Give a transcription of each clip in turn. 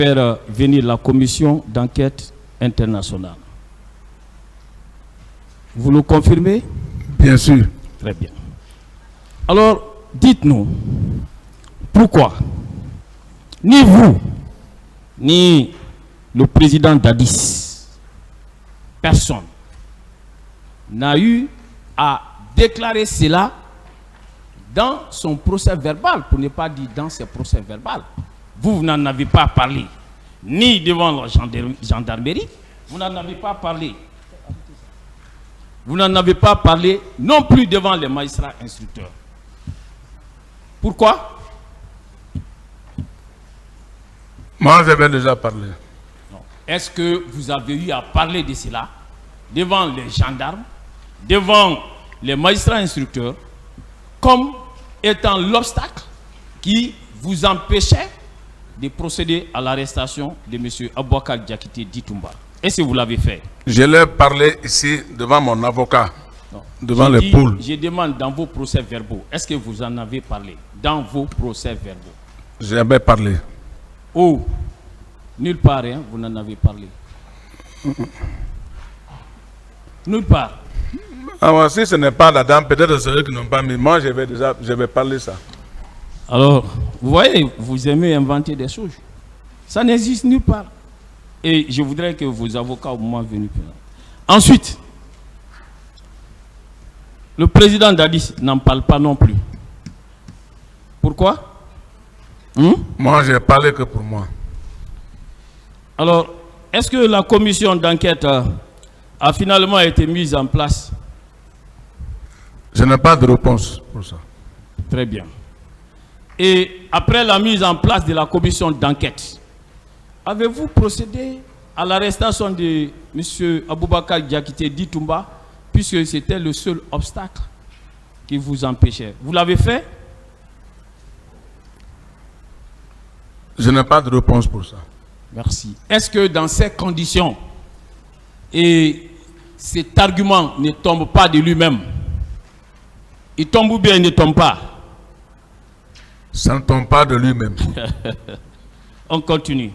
faire venir la commission d'enquête internationale. Vous le confirmez? Bien sûr. Très bien. Alors, dites-nous, pourquoi ni vous, ni le président Dadis, personne n'a eu à déclarer cela dans son procès verbal, pour ne pas dire dans ses procès verbal. Vous n'en avez pas parlé, ni devant la gendarmerie, vous n'en avez pas parlé. Vous n'en avez pas parlé non plus devant les magistrats instructeurs. Pourquoi? Moi, j'avais déjà parlé. Est-ce que vous avez eu à parler de cela devant les gendarmes, devant les magistrats instructeurs, comme étant l'obstacle qui vous empêchait de procéder à l'arrestation de M. Aboubakar Diakité Ditumba? Est-ce que vous l'avez fait? Je l'ai parlé ici devant mon avocat, non. devant les poules. Je demande dans vos procès verbaux, est-ce que vous en avez parlé dans vos procès verbaux? J'avais parlé. Oh, nulle part, hein, vous n'en avez parlé. Nulle part. Alors, si ce n'est pas la dame, peut-être c'est eux qui n'ont pas mis. Moi, j'avais parlé ça. Alors, vous voyez, vous aimez inventer des choses. Ça n'existe nulle part. Et je voudrais que vos avocats au moment venu. Ensuite, le président Dadis n'en parle pas non plus. Pourquoi? Moi, j'ai parlé que pour moi. Alors, est-ce que la commission d'enquête a finalement été mise en place? Je n'ai pas de réponse pour ça. Très bien. Et après la mise en place de la commission d'enquête, avez-vous procédé à l'arrestation de M. Aboubakar Diakité Ditumba, puisque c'était le seul obstacle qui vous empêchait? Vous l'avez fait? Je n'ai pas de réponse pour ça. Merci. Est-ce que dans ces conditions, et cet argument ne tombe pas de lui-même, il tombe ou bien il ne tombe pas? Ça ne tombe pas de lui-même. On continue.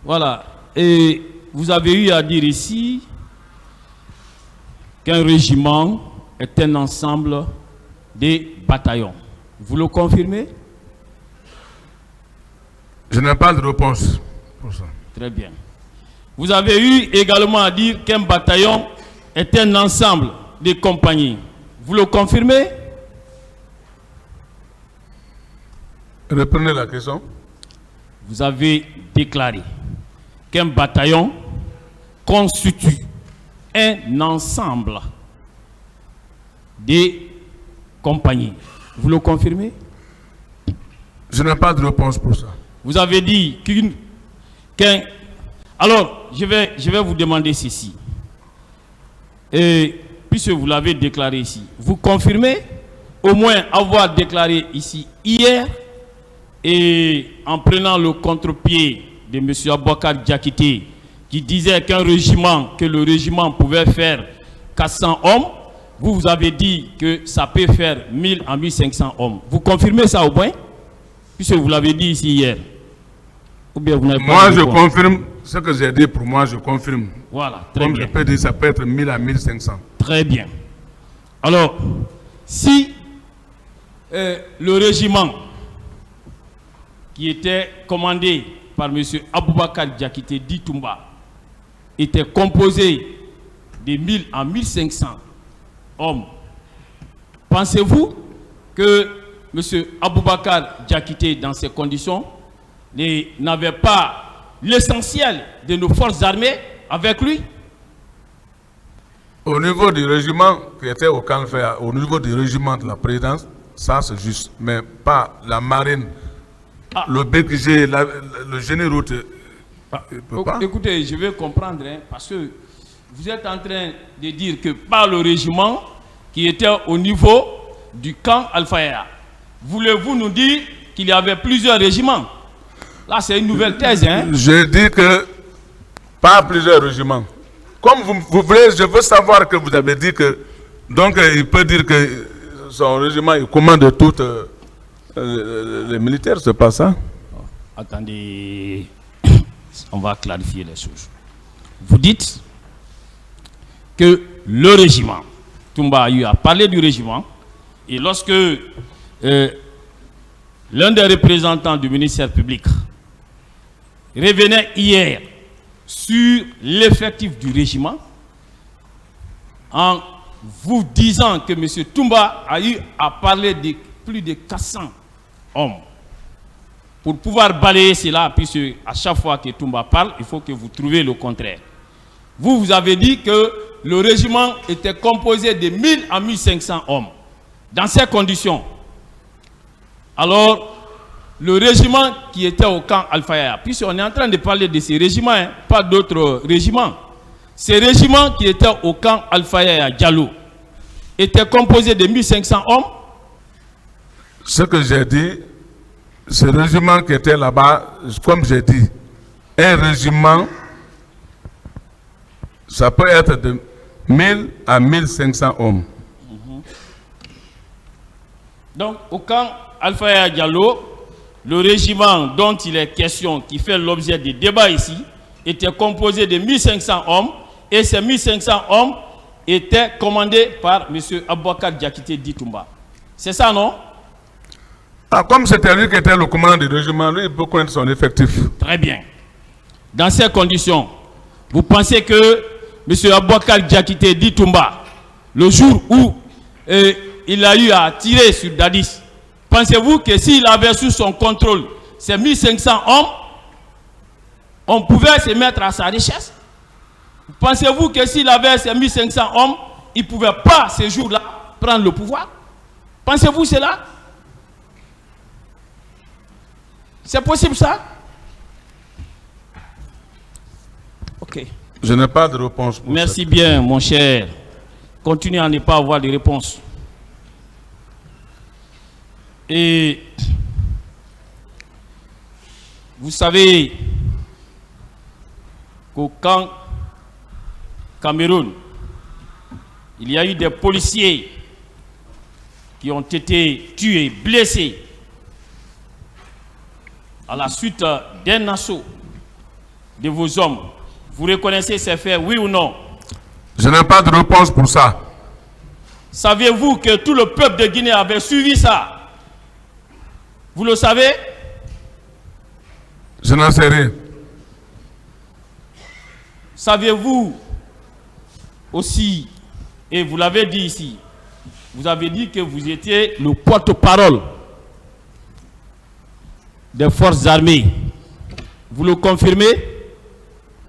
Voilà. Et vous avez eu à dire ici qu'un régiment est un ensemble de bataillons. Vous le confirmez? Je n'ai pas de réponse pour ça. Très bien. Vous avez eu également à dire qu'un bataillon est un ensemble de compagnies. Vous le confirmez? Reprenez la question. Vous avez déclaré qu'un bataillon constitue un ensemble de compagnies. Vous le confirmez? Je n'ai pas de réponse pour ça. Vous avez dit qu'un... Alors, je vais vous demander ceci. Et puisque vous l'avez déclaré ici, vous confirmez au moins avoir déclaré ici hier, et en prenant le contre-pied de M. Aboubakar Diakité, qui disait que le régiment pouvait faire 400 hommes, vous avez dit que ça peut faire 1000 à 1500 hommes. Vous confirmez ça au moins? Puisque vous l'avez dit ici hier. Ou bien vous n'avez pas... Moi, je confirme ce que j'ai dit pour moi, je confirme. Voilà, très Comme bien. je peux dire, ça peut être 1000 à 1500. Très bien. Alors, si le régiment qui était commandé par M. Aboubakar Diakité Ditumba était composé de 1000 à 1500 hommes, pensez-vous que M. Aboubakar Diakité, dans ces conditions, n'avait pas l'essentiel de nos forces armées avec lui? Au niveau du régiment qui était au Calfea, au niveau du régiment de la présidence, ça c'est juste, mais pas la marine. Le BQG, le génie route. Écoutez, je vais comprendre, hein, parce que vous êtes en train de dire que par le régiment qui était au niveau du camp Al-Fayha, voulez-vous nous dire qu'il y avait plusieurs régiments? Là, c'est une nouvelle thèse. Hein? Je dis que pas plusieurs régiments. Comme vous voulez, je veux savoir que vous avez dit que. Donc, il peut dire que son régiment il commande toute Les militaires, c'est pas ça. Attendez, on va clarifier les choses. Vous dites que le régiment, Toumba a eu à parler du régiment, et lorsque l'un des représentants du ministère public revenait hier sur l'effectif du régiment, en vous disant que M. Toumba a eu à parler de plus de 400 hommes. Pour pouvoir balayer cela, puisque à chaque fois que Toumba parle, il faut que vous trouviez le contraire. Vous avez dit que le régiment était composé de 1000 à 1500 hommes. Dans ces conditions, alors, le régiment qui était au camp Al-Fayaya, puisqu'on est en train de parler de ces régiments, hein, pas d'autres régiments. Ces régiments qui étaient au camp Al-Fayaya Diallo étaient composés de 1500 hommes. Ce que j'ai dit, ce régiment qui était là-bas, comme j'ai dit, un régiment, ça peut être de 1000 à 1500 hommes. Donc, au camp Al-Fayaya Diallo, le régiment dont il est question, qui fait l'objet des débats ici, était composé de 1500 hommes, et ces 1500 hommes étaient commandés par M. Aboubakar Diakité Di Toumba. C'est ça, non? Ah, comme c'était lui qui était le commandant du régiment, lui, il peut connaître son effectif. Très bien. Dans ces conditions, vous pensez que M. Aboubakar Diakité Di Toumba, le jour où il a eu à tirer sur Dadis, pensez-vous que s'il avait sous son contrôle ces 1500 hommes, on pouvait se mettre à sa richesse? Pensez-vous que s'il avait ces 1500 hommes, il ne pouvait pas ce jour-là prendre le pouvoir? Pensez-vous cela? C'est possible ça? Ok. Je n'ai pas de réponse pour Merci bien, mon cher. Continuez à ne pas avoir de réponse. Et vous savez qu'au camp Cameroun, il y a eu des policiers qui ont été tués, blessés à la suite d'un assaut de vos hommes. Vous reconnaissez ces faits, oui ou non? Je n'ai pas de réponse pour ça. Saviez-vous que tout le peuple de Guinée avait suivi ça? Vous le savez? Je n'en sais rien. Saviez-vous aussi, et vous l'avez dit ici, vous avez dit que vous étiez le porte-parole des forces armées. Vous le confirmez?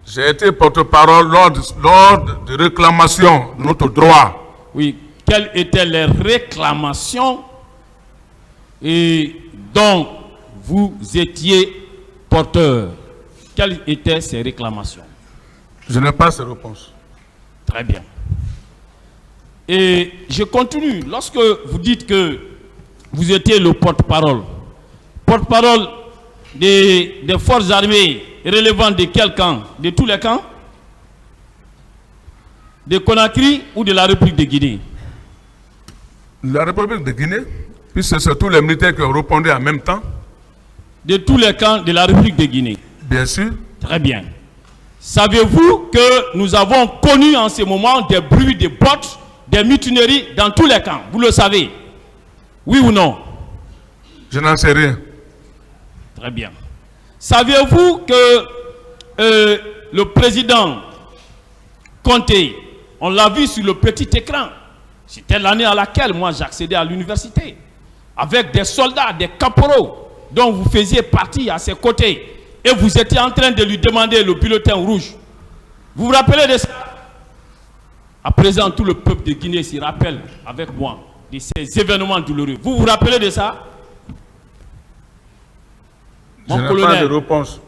J'ai été porte-parole lors de réclamations de notre droit. Oui. Quelles étaient les réclamations et dont vous étiez porteur? Quelles étaient ces réclamations? Je n'ai pas ces réponses. Très bien. Et je continue. Lorsque vous dites que vous étiez le porte-parole des forces armées relevant de quel camp? De tous les camps? De Conakry ou de la République de Guinée? La République de Guinée, puisque c'est tous les militaires qui ont répondu en même temps. De tous les camps de la République de Guinée? Bien sûr. Très bien. Savez-vous que nous avons connu en ce moment des bruits de bottes, des mutineries dans tous les camps? Vous le savez? Oui ou non? Je n'en sais rien. Très bien. Saviez-vous que le président Conté, on l'a vu sur le petit écran, c'était l'année à laquelle moi j'accédais à l'université, avec des soldats, des caporaux, dont vous faisiez partie à ses côtés, et vous étiez en train de lui demander le bulletin rouge. Vous vous rappelez de ça? À présent, tout le peuple de Guinée s'y rappelle avec moi de ces événements douloureux. Vous vous rappelez de ça? Je n'ai pas de réponse.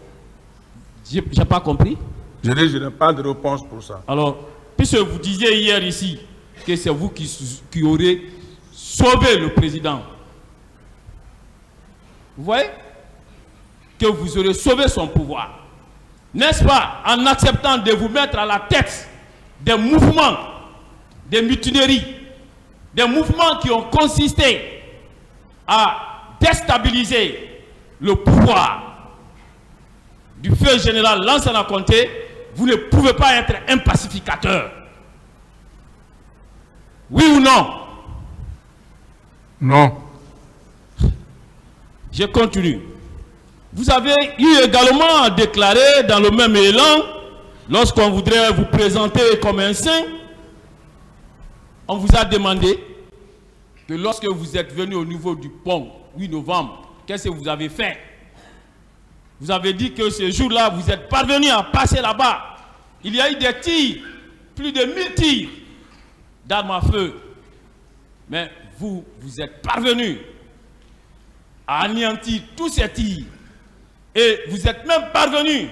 Je n'ai pas compris. Je dis, je n'ai pas de réponse pour ça. Alors, puisque vous disiez hier ici que c'est vous qui aurez sauvé le président, vous voyez que vous aurez sauvé son pouvoir. N'est-ce pas, en acceptant de vous mettre à la tête des mouvements, des mutineries, des mouvements qui ont consisté à déstabiliser le pouvoir du feu général Lansana Conté, vous ne pouvez pas être un pacificateur. Oui ou non? Non. Je continue. Vous avez eu également à déclarer dans le même élan, lorsqu'on voudrait vous présenter comme un saint, on vous a demandé que lorsque vous êtes venu au niveau du pont, 8 novembre, qu'est-ce que vous avez fait? Vous avez dit que ce jour-là, vous êtes parvenu à passer là-bas. Il y a eu des tirs, plus de 1000 tirs d'armes à feu. Mais vous êtes parvenu à anéantir tous ces tirs. Et vous êtes même parvenu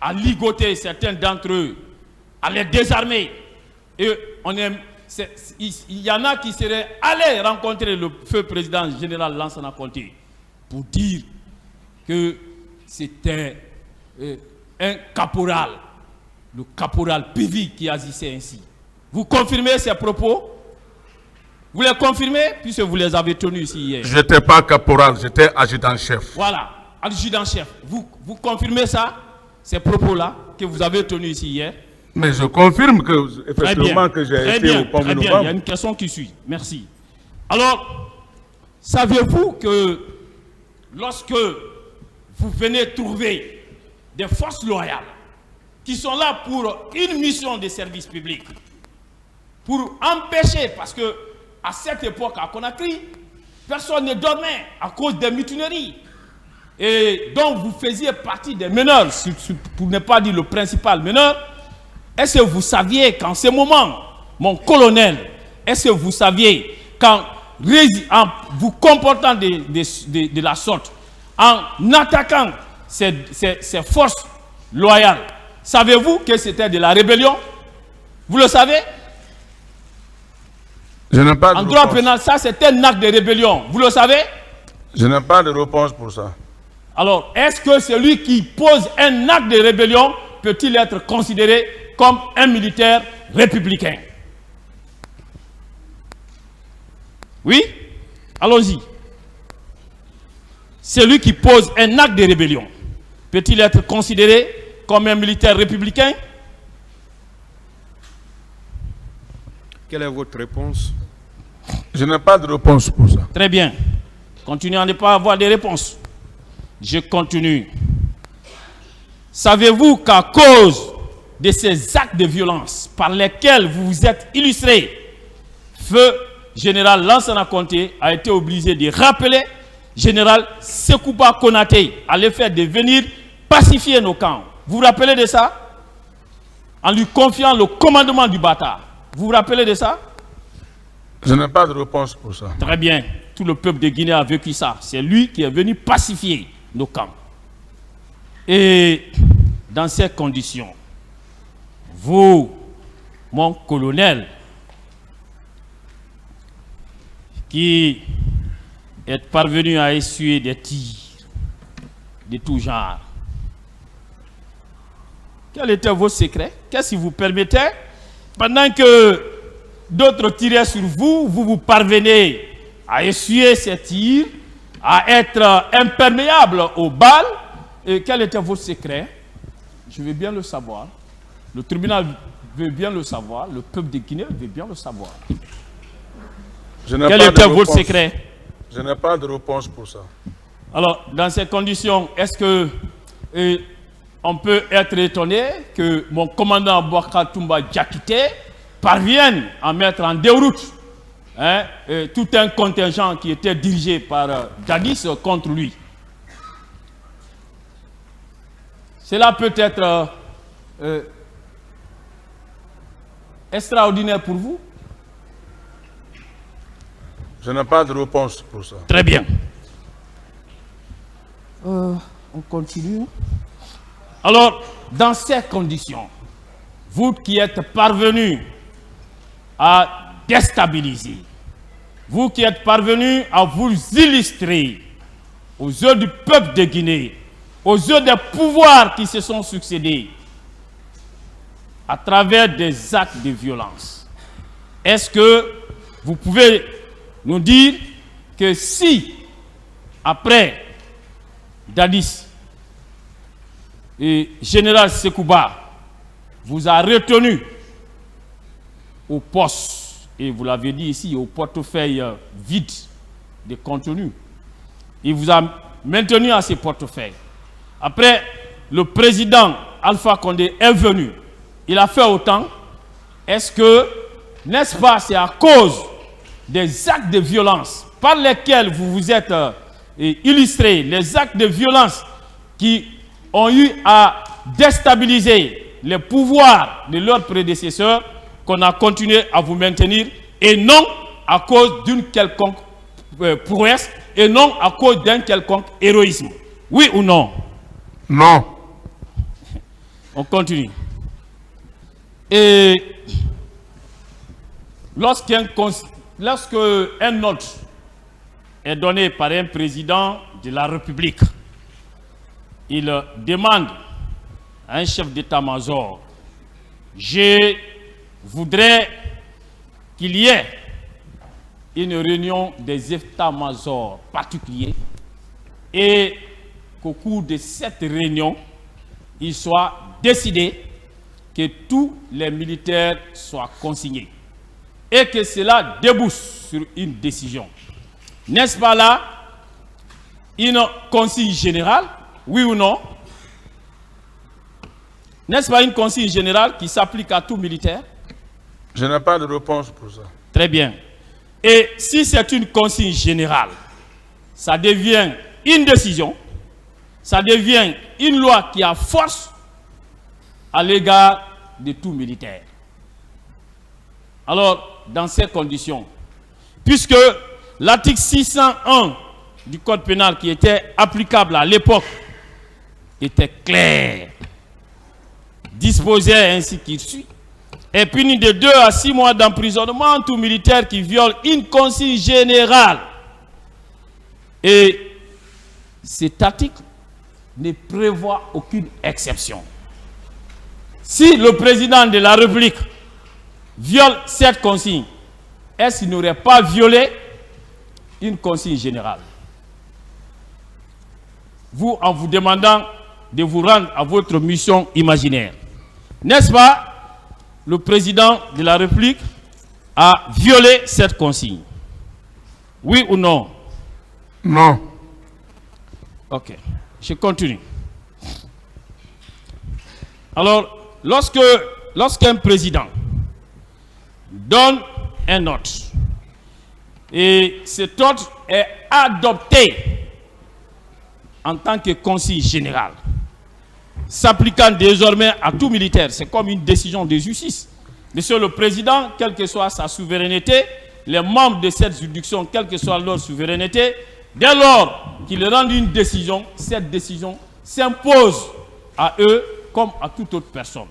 à ligoter certains d'entre eux, à les désarmer. Et il y en a qui seraient allés rencontrer le feu président général Lansana Conté pour dire que c'était un caporal, le caporal Pivi qui agissait ainsi. Vous confirmez ces propos? Vous les confirmez puisque vous les avez tenus ici hier? Je n'étais pas caporal, j'étais adjudant-chef. Voilà, adjudant-chef. Vous confirmez ça, ces propos-là que vous avez tenus ici hier? Mais je confirme que, effectivement, que j'ai été au pont de novembre. Il y a une question qui suit. Merci. Alors, savez-vous que lorsque vous venez trouver des forces loyales qui sont là pour une mission de service public, pour empêcher, parce que à cette époque à Conakry, personne ne dormait à cause des mutineries. Et donc vous faisiez partie des meneurs, pour ne pas dire le principal meneur. Est-ce que vous saviez qu'en ce moment, mon colonel, est-ce que vous saviez qu'en vous comportant de la sorte, en attaquant ces forces loyales, savez-vous que c'était de la rébellion? Vous le savez? Je n'ai pas de en droit pénal, ça c'est un acte de rébellion. Vous le savez? Je n'ai pas de réponse pour ça. Alors, est-ce que celui qui pose un acte de rébellion peut-il être considéré comme un militaire républicain? Oui? Allons-y. Celui qui pose un acte de rébellion peut-il être considéré comme un militaire républicain? Quelle est votre réponse? Je n'ai pas de réponse pour ça. Très bien. Continuez à ne pas avoir de réponses. Je continue. Savez-vous qu'à cause de ces actes de violence par lesquels vous vous êtes illustré, feu général Lansana Conté a été obligé de rappeler général Sekouba Konaté à l'effet de venir pacifier nos camps. Vous vous rappelez de ça? En lui confiant le commandement du bâtard. Vous vous rappelez de ça? Je n'ai pas de réponse pour ça. Très bien. Tout le peuple de Guinée a vécu ça. C'est lui qui est venu pacifier nos camps. Et dans ces conditions, vous, mon colonel, qui êtes parvenu à essuyer des tirs de tout genre, quel était vos secrets? Qu'est-ce qui vous permettait, pendant que d'autres tiraient sur vous, vous parvenez à essuyer ces tirs, à être imperméable aux balles? Et quel était votre secret? Je veux bien le savoir. Le tribunal veut bien le savoir. Le peuple de Guinée veut bien le savoir. Quel était votre secret? Je n'ai pas de réponse pour ça. Alors, dans ces conditions, est-ce que on peut être étonné que mon commandant Bouakar Toumba Diakité parvienne à mettre en déroute tout un contingent qui était dirigé par Dadis contre lui? Cela peut être extraordinaire pour vous? Je n'ai pas de réponse pour ça. Très bien. On continue. Alors, dans ces conditions, vous qui êtes parvenus à déstabiliser, vous qui êtes parvenus à vous illustrer aux yeux du peuple de Guinée, aux yeux des pouvoirs qui se sont succédés, à travers des actes de violence, est-ce que vous pouvez nous dire que si après Dadis, et général Sekouba vous a retenu au poste, et vous l'avez dit ici, au portefeuille vide de contenu. Il vous a maintenu à ces portefeuilles. Après, le président Alpha Condé est venu. Il a fait autant. Est-ce que, n'est-ce pas, c'est à cause des actes de violence par lesquels vous vous êtes illustrés, les actes de violence qui ont eu à déstabiliser les pouvoirs de leurs prédécesseurs, qu'on a continué à vous maintenir, et non à cause d'une quelconque prouesse, et non à cause d'un quelconque héroïsme? Oui ou non? Non. On continue. Et lorsqu'un ordre est donné par un président de la République, il demande à un chef d'état-major: je voudrais qu'il y ait une réunion des états-majors particuliers et qu'au cours de cette réunion, il soit décidé que tous les militaires soient consignés et que cela débouche sur une décision. N'est-ce pas là une consigne générale? Oui ou non? N'est-ce pas une consigne générale qui s'applique à tout militaire? Je n'ai pas de réponse pour ça. Très bien. Et si c'est une consigne générale, ça devient une décision, ça devient une loi qui a force à l'égard de tout militaire. Alors, dans ces conditions, puisque l'article 601 du Code pénal qui était applicable à l'époque était clair, disposait ainsi qu'il suit, est puni de 2 à 6 mois d'emprisonnement tout militaire qui viole une consigne générale. Et cet article ne prévoit aucune exception. Si le président de la République viole cette consigne, est-ce qu'il n'aurait pas violé une consigne générale? Vous, en vous demandant de vous rendre à votre mission imaginaire, n'est-ce pas, le président de la République a violé cette consigne? Oui ou non? Non. Ok, je continue. Alors, lorsqu'un président donne un ordre et cet ordre est adopté en tant que consigne générale, s'appliquant désormais à tout militaire, c'est comme une décision de justice. Monsieur le Président, quelle que soit sa souveraineté, les membres de cette juridiction, quelle que soit leur souveraineté, dès lors qu'ils rendent une décision, cette décision s'impose à eux comme à toute autre personne.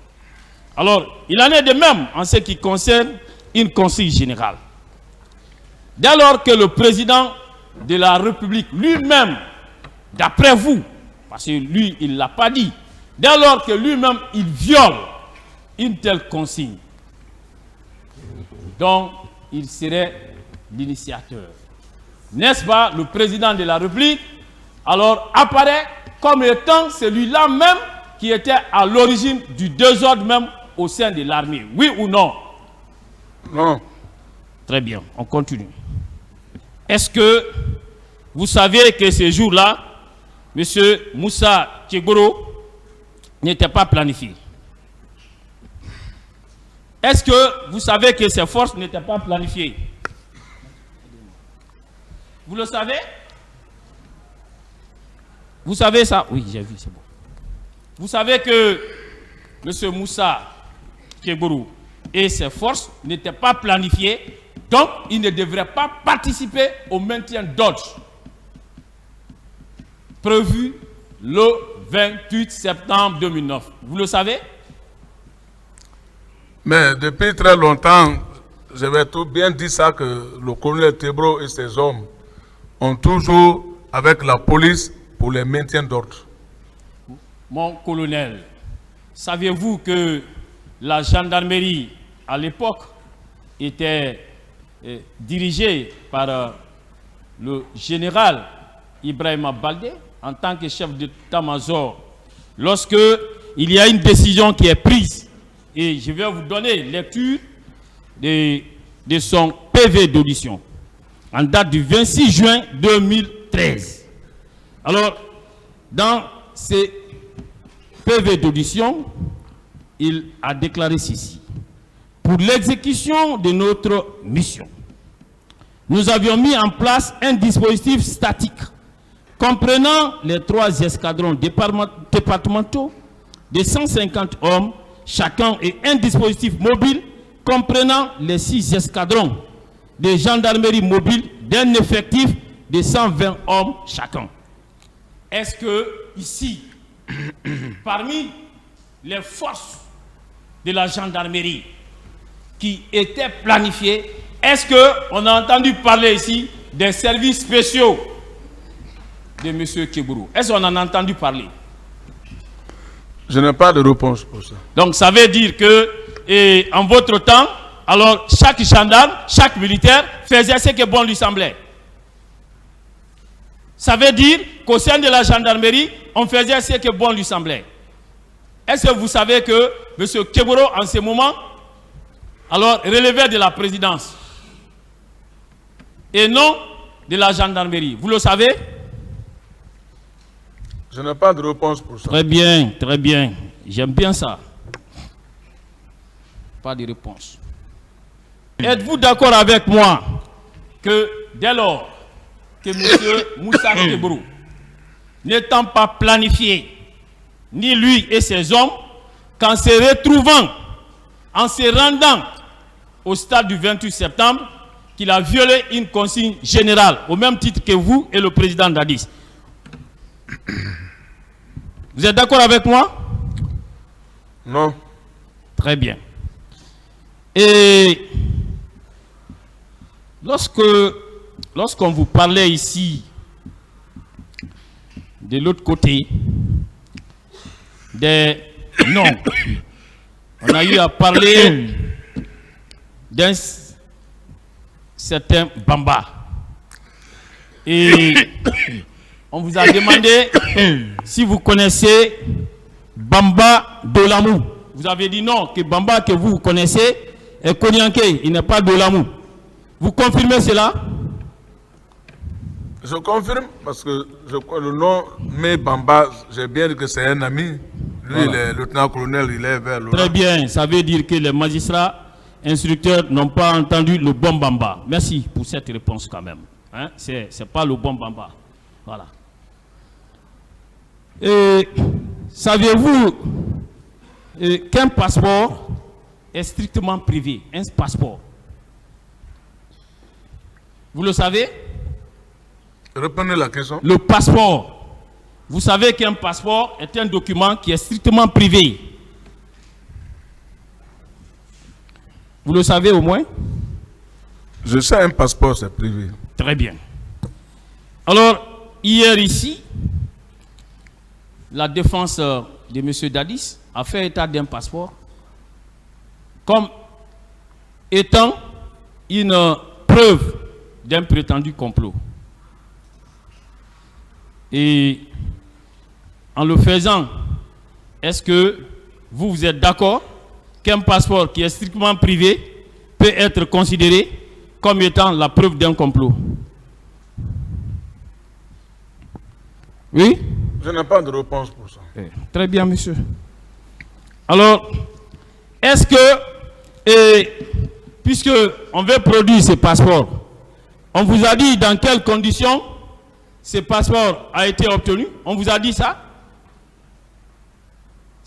Alors, il en est de même en ce qui concerne une consigne générale. Dès lors que le président de la République lui-même, d'après vous, parce que lui, il ne l'a pas dit, dès lors que lui-même, il viole une telle consigne, donc il serait l'initiateur. N'est-ce pas, le président de la République, alors apparaît comme étant celui-là même qui était à l'origine du désordre même au sein de l'armée. Oui ou non? Non. Très bien, on continue. Est-ce que vous savez que ce jour-là, M. Moussa Tchegoro n'était pas planifié? Est-ce que vous savez que ces forces n'étaient pas planifiées? Vous le savez? Vous savez ça? Oui, j'ai vu, c'est bon. Vous savez que M. Moussa Tchegoro et ses forces n'étaient pas planifiées, donc ils ne devraient pas participer au maintien d'ordre prévu le 28 septembre 2009. Vous le savez? Mais depuis très longtemps, je vais tout bien dire ça, que le colonel Tebro et ses hommes ont toujours avec la police pour le maintien d'ordre. Mon colonel, saviez-vous que la gendarmerie à l'époque était dirigée par le général Ibrahima Baldé, en tant que chef d'état-major, lorsque il y a une décision qui est prise, et je vais vous donner lecture de son PV d'audition, en date du 26 juin 2013. Alors, dans ces PV d'audition, il a déclaré ceci. Pour l'exécution de notre mission, nous avions mis en place un dispositif statique comprenant les 3 escadrons départementaux de 150 hommes chacun et un dispositif mobile comprenant les 6 escadrons de gendarmerie mobile d'un effectif de 120 hommes chacun. Est-ce que ici, parmi les forces de la gendarmerie qui étaient planifiées, est-ce qu'on a entendu parler ici des services spéciaux de M. Kebrou? Est-ce qu'on en a entendu parler? Je n'ai pas de réponse pour ça. Donc ça veut dire que, en votre temps, alors chaque gendarme, chaque militaire faisait ce que bon lui semblait. Ça veut dire qu'au sein de la gendarmerie, on faisait ce que bon lui semblait. Est-ce que vous savez que M. Kebrou, en ce moment, alors relevait de la présidence et non de la gendarmerie? Vous le savez? Je n'ai pas de réponse pour ça. Très bien, très bien. J'aime bien ça. Pas de réponse. Êtes-vous d'accord avec moi que dès lors que M. Moussa Kebrou, n'étant pas planifié, ni lui et ses hommes, qu'en se retrouvant, en se rendant au stade du 28 septembre, qu'il a violé une consigne générale, au même titre que vous et le président Dadis? Vous êtes d'accord avec moi? Non. Très bien. Et lorsqu'on vous parlait ici, de l'autre côté, des noms, on a eu à parler d'un certain Bamba. Et on vous a demandé si vous connaissez Bamba Dolamou. Vous avez dit non, que Bamba que vous connaissez est Konyanké, il n'est pas Dolamou. Vous confirmez cela? Je confirme parce que le nom mais Bamba, j'ai bien dit que c'est un ami. Lui, voilà. Le lieutenant-colonel, il est vers l'Ouest. Très bien, ça veut dire que les magistrats instructeurs n'ont pas entendu le bon Bamba. Merci pour cette réponse quand même. Hein? C'est pas le bon Bamba. Voilà. Savez-vous qu'un passeport est strictement privé? Un passeport. Vous le savez? Reprenez la question. Le passeport. Vous savez qu'un passeport est un document qui est strictement privé. Vous le savez au moins? Je sais, un passeport, c'est privé. Très bien. Alors, hier ici, la défense de M. Dadis a fait état d'un passeport comme étant une preuve d'un prétendu complot. Et en le faisant, est-ce que vous êtes d'accord qu'un passeport qui est strictement privé peut être considéré comme étant la preuve d'un complot? Oui? Je n'ai pas de réponse pour ça. Très bien, monsieur. Alors, est-ce que, puisque on veut produire ces passeports, on vous a dit dans quelles conditions ce passeport a été obtenu? On vous a dit ça?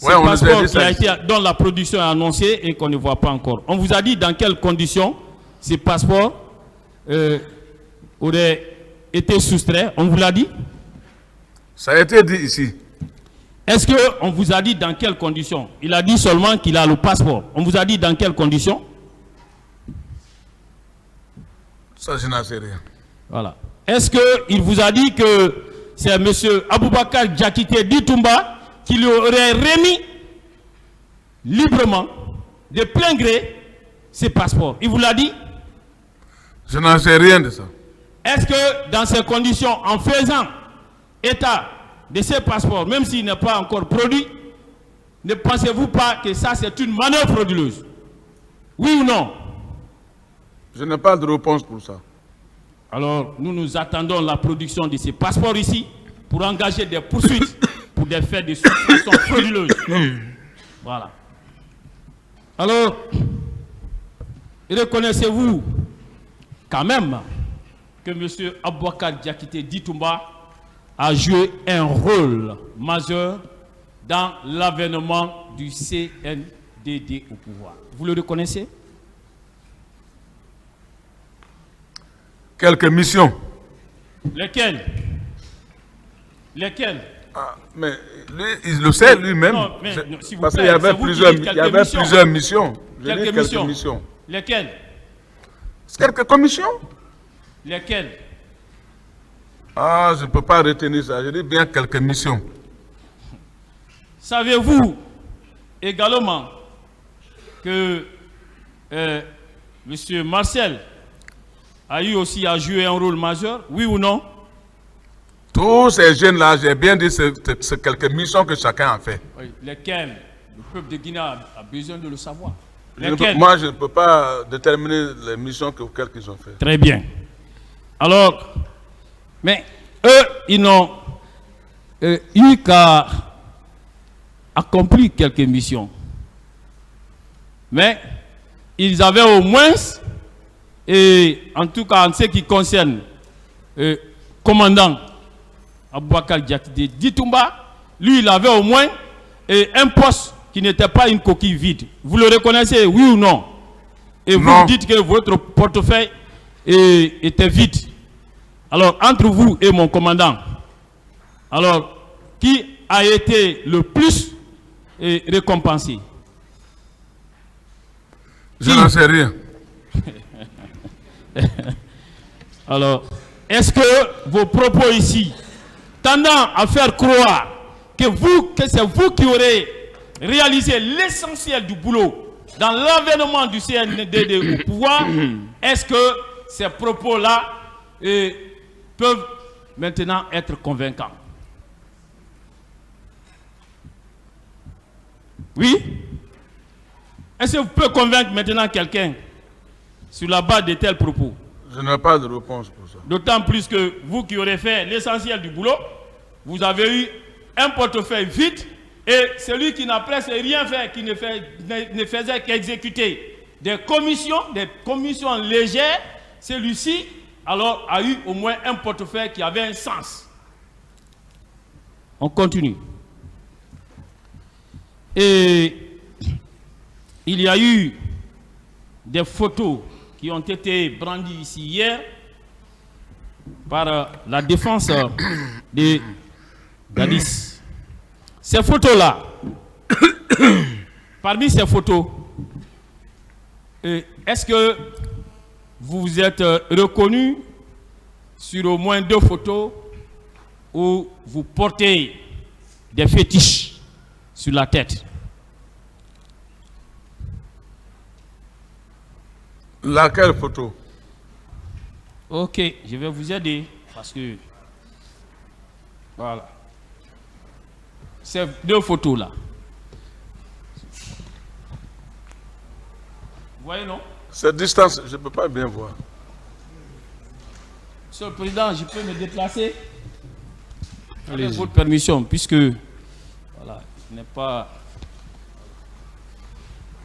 Oui, on passeport nous a dit ça. Dont la production est annoncée et qu'on ne voit pas encore. On vous a dit dans quelles conditions ces passeports auraient été soustraits? On vous l'a dit? Ça a été dit ici. Est-ce qu'on vous a dit dans quelles conditions? Il a dit seulement qu'il a le passeport. On vous a dit dans quelles conditions? Ça, je n'en sais rien. Voilà. Est-ce qu'il vous a dit que c'est M. Aboubakar Diakité Ditumba qui lui aurait remis librement, de plein gré, ses passeports? Il vous l'a dit? Je n'en sais rien de ça. Est-ce que dans ces conditions, en faisant état de ces passeports, même s'il n'est pas encore produit, ne pensez-vous pas que ça c'est une manœuvre frauduleuse? Oui ou non? Je n'ai pas de réponse pour ça. Alors, nous attendons la production de ces passeports ici pour engager des poursuites pour des faits de souscription frauduleuse. Voilà. Alors, reconnaissez-vous quand même que M. Aboubacar Diakité Ditumba a joué un rôle majeur dans l'avènement du CNDD au pouvoir? Vous le reconnaissez? Quelques missions. Lesquelles? Lesquelles? Ah, mais lui, il le sait lui-même. Non, s'il vous parce plaît, qu'il y avait c'est vous qui plusieurs, dites il y avait plusieurs missions. Je dis Quelques missions. Lesquelles? Quelques commissions. Lesquelles? Ah, je ne peux pas retenir ça. Je dis bien quelques missions. Savez-vous également que M. Marcel a eu aussi à jouer un rôle majeur, oui ou non? Tous ces jeunes-là, j'ai bien dit, c'est quelques missions que chacun a fait. Oui. Lesquelles? Le peuple de Guinée a besoin de le savoir. Moi, je ne peux pas déterminer les missions auxquelles ils ont fait. Très bien. Alors, mais eux, ils n'ont eu qu'à accomplir quelques missions. Mais ils avaient au moins, et en tout cas en ce qui concerne commandant Aboubacar Diakité Ditumba, lui il avait au moins un poste qui n'était pas une coquille vide. Vous le reconnaissez, oui ou non? Et non. Vous dites que votre portefeuille était vide. Alors entre vous et mon commandant, alors qui a été le plus récompensé? Je n'en sais rien. Alors, est-ce que vos propos ici, tendant à faire croire que c'est vous qui aurez réalisé l'essentiel du boulot dans l'avènement du CNDD au pouvoir, est-ce que ces propos-là peuvent maintenant être convaincants? Oui? Est-ce que vous pouvez convaincre maintenant quelqu'un sur la base de tels propos? Je n'ai pas de réponse pour ça. D'autant plus que vous qui aurez fait l'essentiel du boulot, vous avez eu un portefeuille vide et celui qui n'a presque rien fait, qui ne faisait qu'exécuter des commissions légères, celui-ci alors a eu au moins un portefeuille qui avait un sens. On continue. Et il y a eu des photos qui ont été brandies ici hier par la défense de Dadis. Ces photos-là, parmi ces photos, est-ce que vous vous êtes reconnu sur au moins 2 photos où vous portez des fétiches sur la tête? Laquelle photo? Ok, je vais vous aider parce que voilà. Ces 2 photos-là. Vous voyez, non? Cette distance, je ne peux pas bien voir. Monsieur le Président, je peux me déplacer avec votre permission, puisque voilà, ce n'est pas.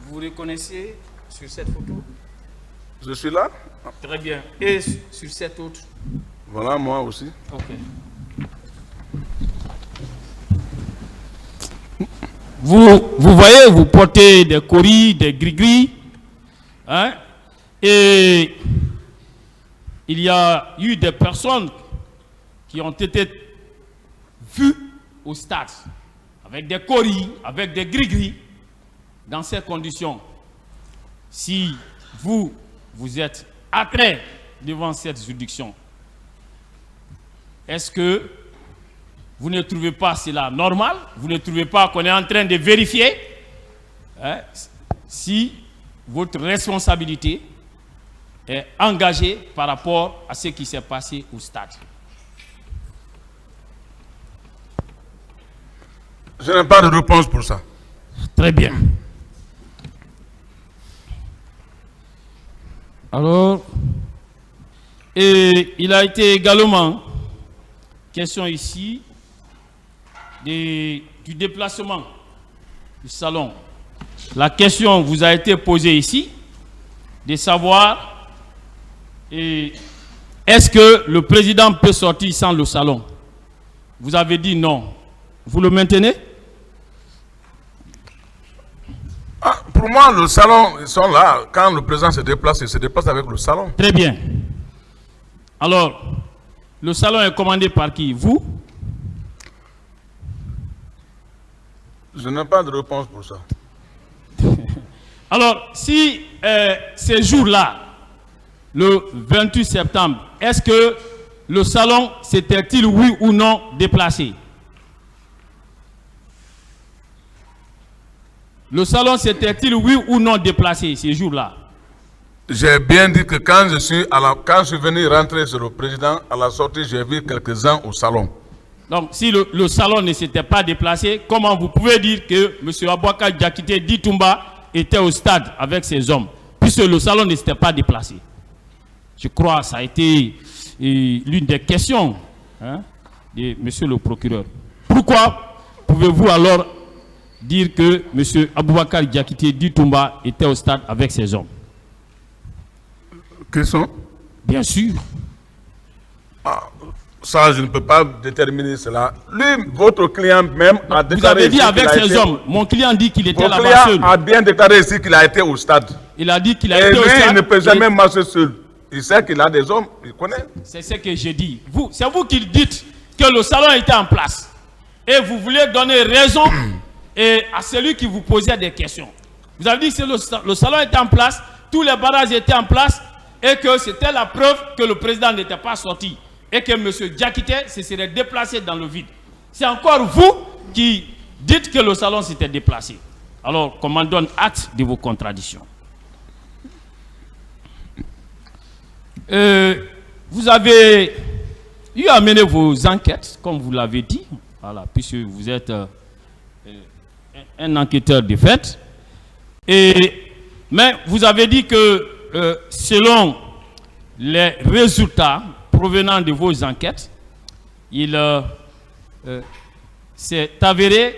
Vous reconnaissez sur cette photo? Je suis là? Très bien. Et sur cette autre? Voilà, moi aussi. Ok. Vous voyez, vous portez des coris, des gris-gris, hein? Et il y a eu des personnes qui ont été vues au stade avec des coris, avec des gris-gris. Dans ces conditions, si vous êtes attrait devant cette juridiction, est-ce que vous ne trouvez pas cela normal? Vous ne trouvez pas qu'on est en train de vérifier si votre responsabilité est engagée par rapport à ce qui s'est passé au stade? Je n'ai pas de réponse pour ça. Très bien. Alors, et il a été également question ici du déplacement du salon. La question vous a été posée ici de savoir est-ce que le président peut sortir sans le salon? Vous avez dit non. Vous le maintenez? Pour moi, le salon, ils sont là. Quand le président se déplace, il se déplace avec le salon. Très bien. Alors, le salon est commandé par qui? Vous? Je n'ai pas de réponse pour ça. Alors, si ces jours-là, le 28 septembre, est-ce que le salon s'était-il, oui ou non, déplacé? Le salon s'était-il, oui ou non, déplacé ces jours-là? J'ai bien dit que quand je suis venu rentrer sur le président, à la sortie, j'ai vu quelques-uns au salon. Donc, si le salon ne s'était pas déplacé, comment vous pouvez dire que M. Aboubakar Diakité Ditumba était au stade avec ses hommes, puisque le salon ne s'était pas déplacé? Je crois que ça a été l'une des questions de M. le procureur. Pourquoi pouvez-vous alors dire que M. Aboubakar Diakité Ditumba était au stade avec ses hommes? Question? Bien sûr. Ça, je ne peux pas déterminer cela. Lui, votre client même a déclaré... Vous avez dit avec ses hommes. Mon client dit qu'il était là-bas seul. Votre client a bien déclaré ici qu'il a été au stade. Il a dit qu'il a été au stade. Et lui, il ne peut jamais marcher seul. Il sait qu'il a des hommes, il connaît. C'est ce que j'ai dit. C'est vous qui dites que le salon était en place. Et vous voulez donner raison à celui qui vous posait des questions. Vous avez dit que le salon était en place, tous les barrages étaient en place, et que c'était la preuve que le président n'était pas sorti. Et que M. Diakité se serait déplacé dans le vide. C'est encore vous qui dites que le salon s'était déplacé. Alors, qu'on m'en donne acte de vos contradictions. Vous avez eu à mener vos enquêtes, comme vous l'avez dit, voilà, puisque vous êtes un enquêteur de fait. Mais vous avez dit que selon les résultats provenant de vos enquêtes, il s'est avéré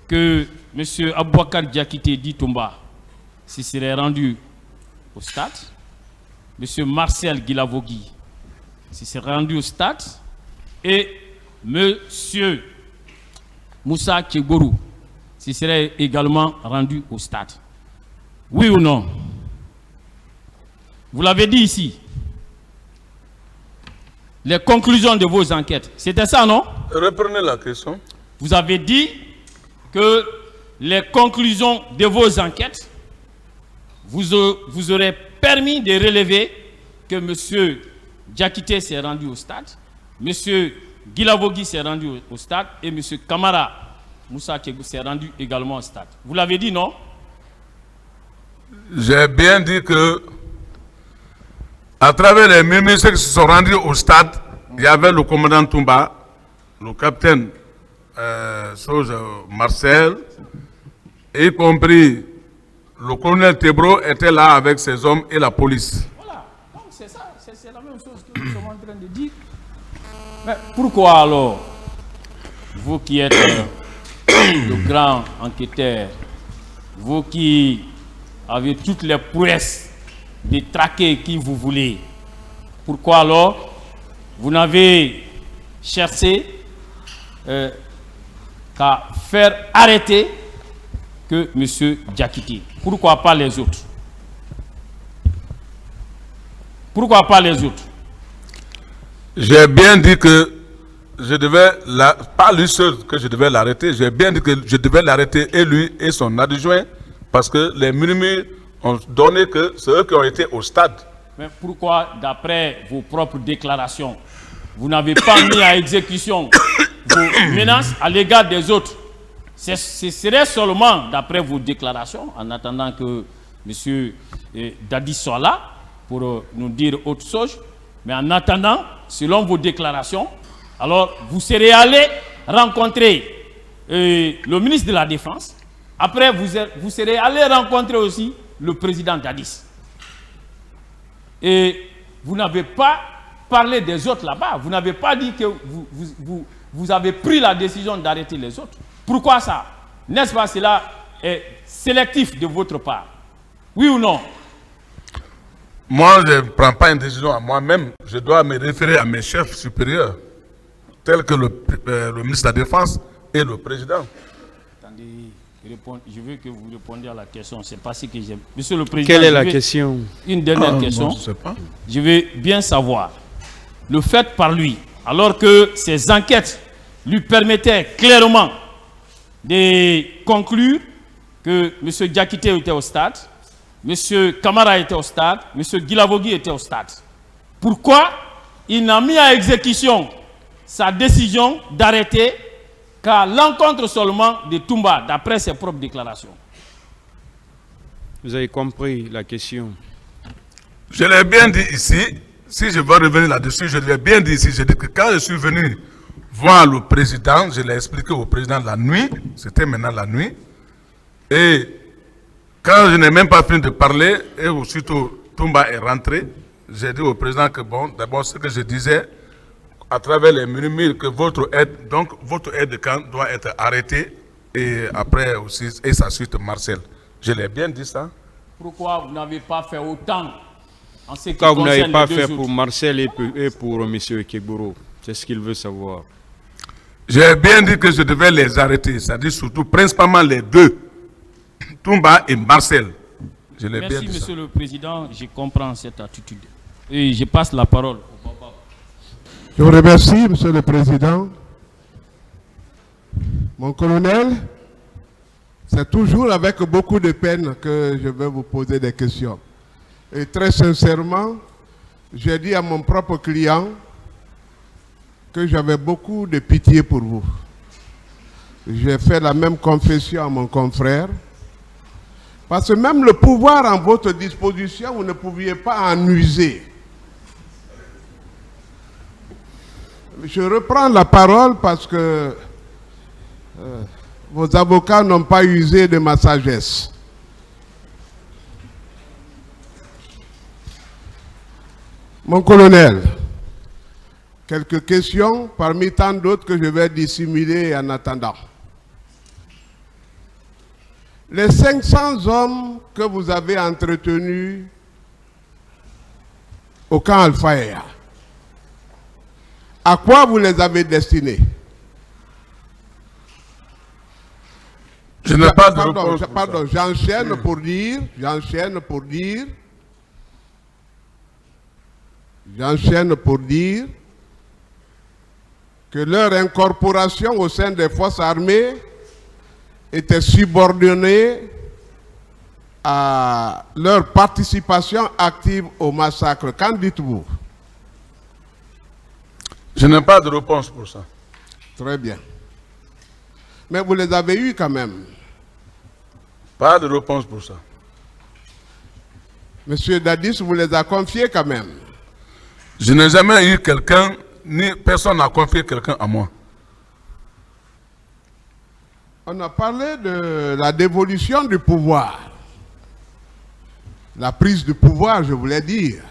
que M. Aboubakar Diakité Ditumba se serait rendu au stade. M. Marcel Guilavogui se serait rendu au stade. Et M. Moussa Tchegourou se serait également rendu au stade. Oui ou non? Vous l'avez dit ici. Les conclusions de vos enquêtes. C'était ça, non? Reprenez la question. Vous avez dit que les conclusions de vos enquêtes vous auraient permis de relever que M. Diakité s'est rendu au stade, M. Guilavogui s'est rendu au stade et M. Kamara Moussa Tchegourou s'est rendu également au stade. Vous l'avez dit, non? J'ai bien dit que à travers les ministres qui se sont rendus au stade, il y avait le commandant Toumba, le capitaine Marcel, y compris le colonel Tebro était là avec ses hommes et la police. Voilà, c'est ça, c'est la même chose que nous sommes en train de dire. Mais pourquoi alors, vous qui êtes le grand enquêteur, vous qui avez toutes les prouesses de traquer qui vous voulez, pourquoi alors vous n'avez cherché qu'à faire arrêter que M. Diakité? Pourquoi pas les autres? Pourquoi pas les autres? J'ai bien dit que je devais, pas lui seul que je devais l'arrêter, j'ai bien dit que je devais l'arrêter et lui et son adjoint, parce que les murmures ont donné que c'est eux qui ont été au stade. Mais pourquoi, d'après vos propres déclarations, vous n'avez pas mis à exécution vos menaces à l'égard des autres? Ce serait seulement, d'après vos déclarations, en attendant que M. Dadi soit là pour nous dire autre chose, mais en attendant, selon vos déclarations, alors vous serez allé rencontrer le ministre de la Défense. Après, vous serez allé rencontrer aussi le président Dadis. Et vous n'avez pas parlé des autres là-bas. Vous n'avez pas dit que vous avez pris la décision d'arrêter les autres. Pourquoi ça? N'est-ce pas, cela est sélectif de votre part? Oui ou non? Moi, je ne prends pas une décision à moi-même. Je dois me référer à mes chefs supérieurs, tels que le ministre de la Défense et le président. Attendez, je veux que vous répondiez à la question. C'est pas ce que j'aime. Monsieur le Président, Quelle est la question? Une dernière question. Bon, je sais pas. Je veux bien savoir le fait par lui, alors que ces enquêtes lui permettaient clairement de conclure que M. Diakité était au stade, M. Kamara était au stade, M. Guilavogui était au stade. Pourquoi il n'a mis à exécution sa décision d'arrêter qu'à l'encontre seulement de Toumba, d'après ses propres déclarations? Vous avez compris la question. Je l'ai bien dit ici. Si je veux revenir là-dessus, je l'ai bien dit ici. Je dis que quand je suis venu voir le président, je l'ai expliqué au président la nuit. C'était maintenant la nuit. Et quand je n'ai même pas fini de parler, et aussitôt Toumba est rentré, j'ai dit au président que bon, d'abord ce que je disais, à travers les murmures, que votre aide de camp doit être arrêtée, et après aussi, et sa suite Marcel. Je l'ai bien dit ça. Pourquoi vous n'avez pas fait autant en ce qui Pourquoi vous n'avez concerne pas les fait deux pour autres? Marcel et pour M. Kegboro? C'est ce qu'il veut savoir. J'ai bien dit que je devais les arrêter, c'est-à-dire surtout, principalement les deux, Toumba et Marcel. Je l'ai bien Merci, dit ça. Monsieur le Président, je comprends cette attitude. Et je passe la parole au papa. Je vous remercie, Monsieur le Président. Mon colonel, c'est toujours avec beaucoup de peine que je vais vous poser des questions. Et très sincèrement, j'ai dit à mon propre client que j'avais beaucoup de pitié pour vous. J'ai fait la même confession à mon confrère. Parce que même le pouvoir en votre disposition, vous ne pouviez pas en user. Je reprends la parole parce que vos avocats n'ont pas usé de ma sagesse. Mon colonel, quelques questions parmi tant d'autres que je vais dissimuler en attendant. Les 500 hommes que vous avez entretenus au camp Al-Faya, à quoi vous les avez destinés? Je n'ai pas de réponse pour Pardon, ça. j'enchaîne pour dire que leur incorporation au sein des forces armées était subordonnée à leur participation active au massacre. Qu'en dites-vous? Je n'ai pas de réponse pour ça. Très bien. Mais vous les avez eus quand même. Pas de réponse pour ça. Monsieur Dadis vous les a confiés quand même. Je n'ai jamais eu quelqu'un, ni personne n'a confié quelqu'un à moi. On a parlé de la dévolution du pouvoir. La prise du pouvoir, je voulais dire.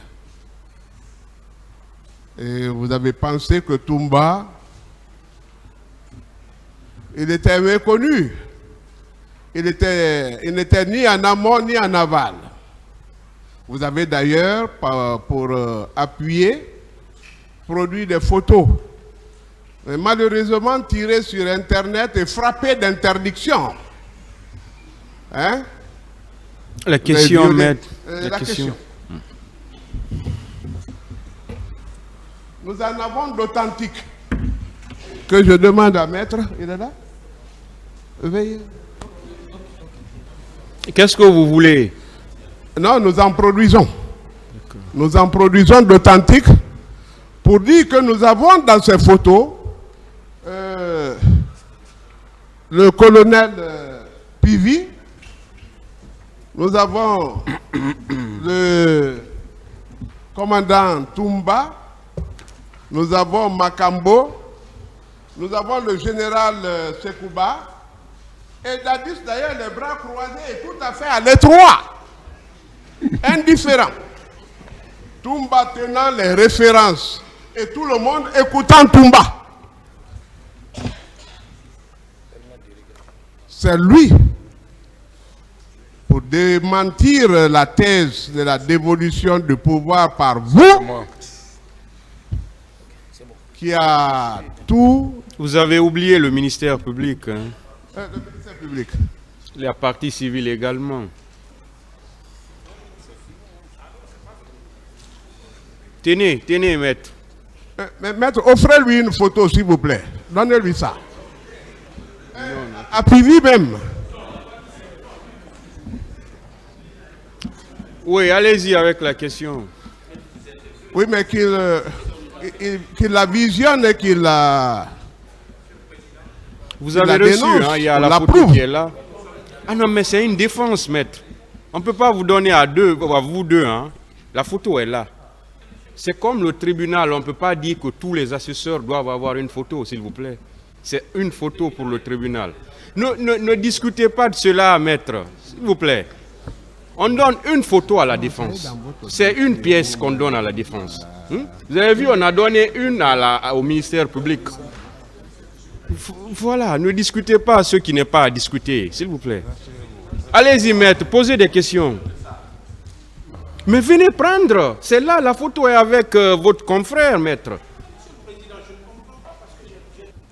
Et vous avez pensé que Toumba, il était méconnu. Il n'était ni en amont ni en aval. Vous avez d'ailleurs, pour appuyer, produit des photos. Mais malheureusement tirées sur Internet et frappées d'interdiction. Hein? La question, maître. La question. Nous en avons d'authentiques que je demande à maître. Il est là? Veuillez. Qu'est-ce que vous voulez? Non, nous en produisons. Nous en produisons d'authentiques pour dire que nous avons dans ces photos le colonel Pivi, nous avons le commandant Toumba, nous avons Makambo, Nous avons le général Sekouba. Et Dadis, d'ailleurs, les bras croisés et tout à fait à l'étroit. Indifférent. Toumba tenant les références. Et tout le monde écoutant Toumba. C'est lui, pour démentir la thèse de la dévolution du pouvoir par vous, qui a tout... Vous avez oublié le ministère public. Hein. Le ministère public. La partie civile également. Tenez, maître. Mais maître, offrez-lui une photo, s'il vous plaît. Donnez-lui ça. Appuyez même. Oui, allez-y avec la question. Oui, mais qu'il la visionne et qu'il la... Vous avez reçu, hein, il y a la photo qui est là. Ah non, mais c'est une défense, maître. On ne peut pas vous donner à vous deux. Hein. La photo est là. C'est comme le tribunal, on ne peut pas dire que tous les assesseurs doivent avoir une photo, s'il vous plaît. C'est une photo pour le tribunal. Ne discutez pas de cela, maître, s'il vous plaît. On donne une photo à la défense. C'est une pièce qu'on donne à la défense. Vous avez vu, on a donné une au ministère public. Voilà, ne discutez pas ce qui n'est pas à discuter, s'il vous plaît. Allez-y, maître, posez des questions. Mais venez prendre. C'est là, la photo est avec votre confrère, maître.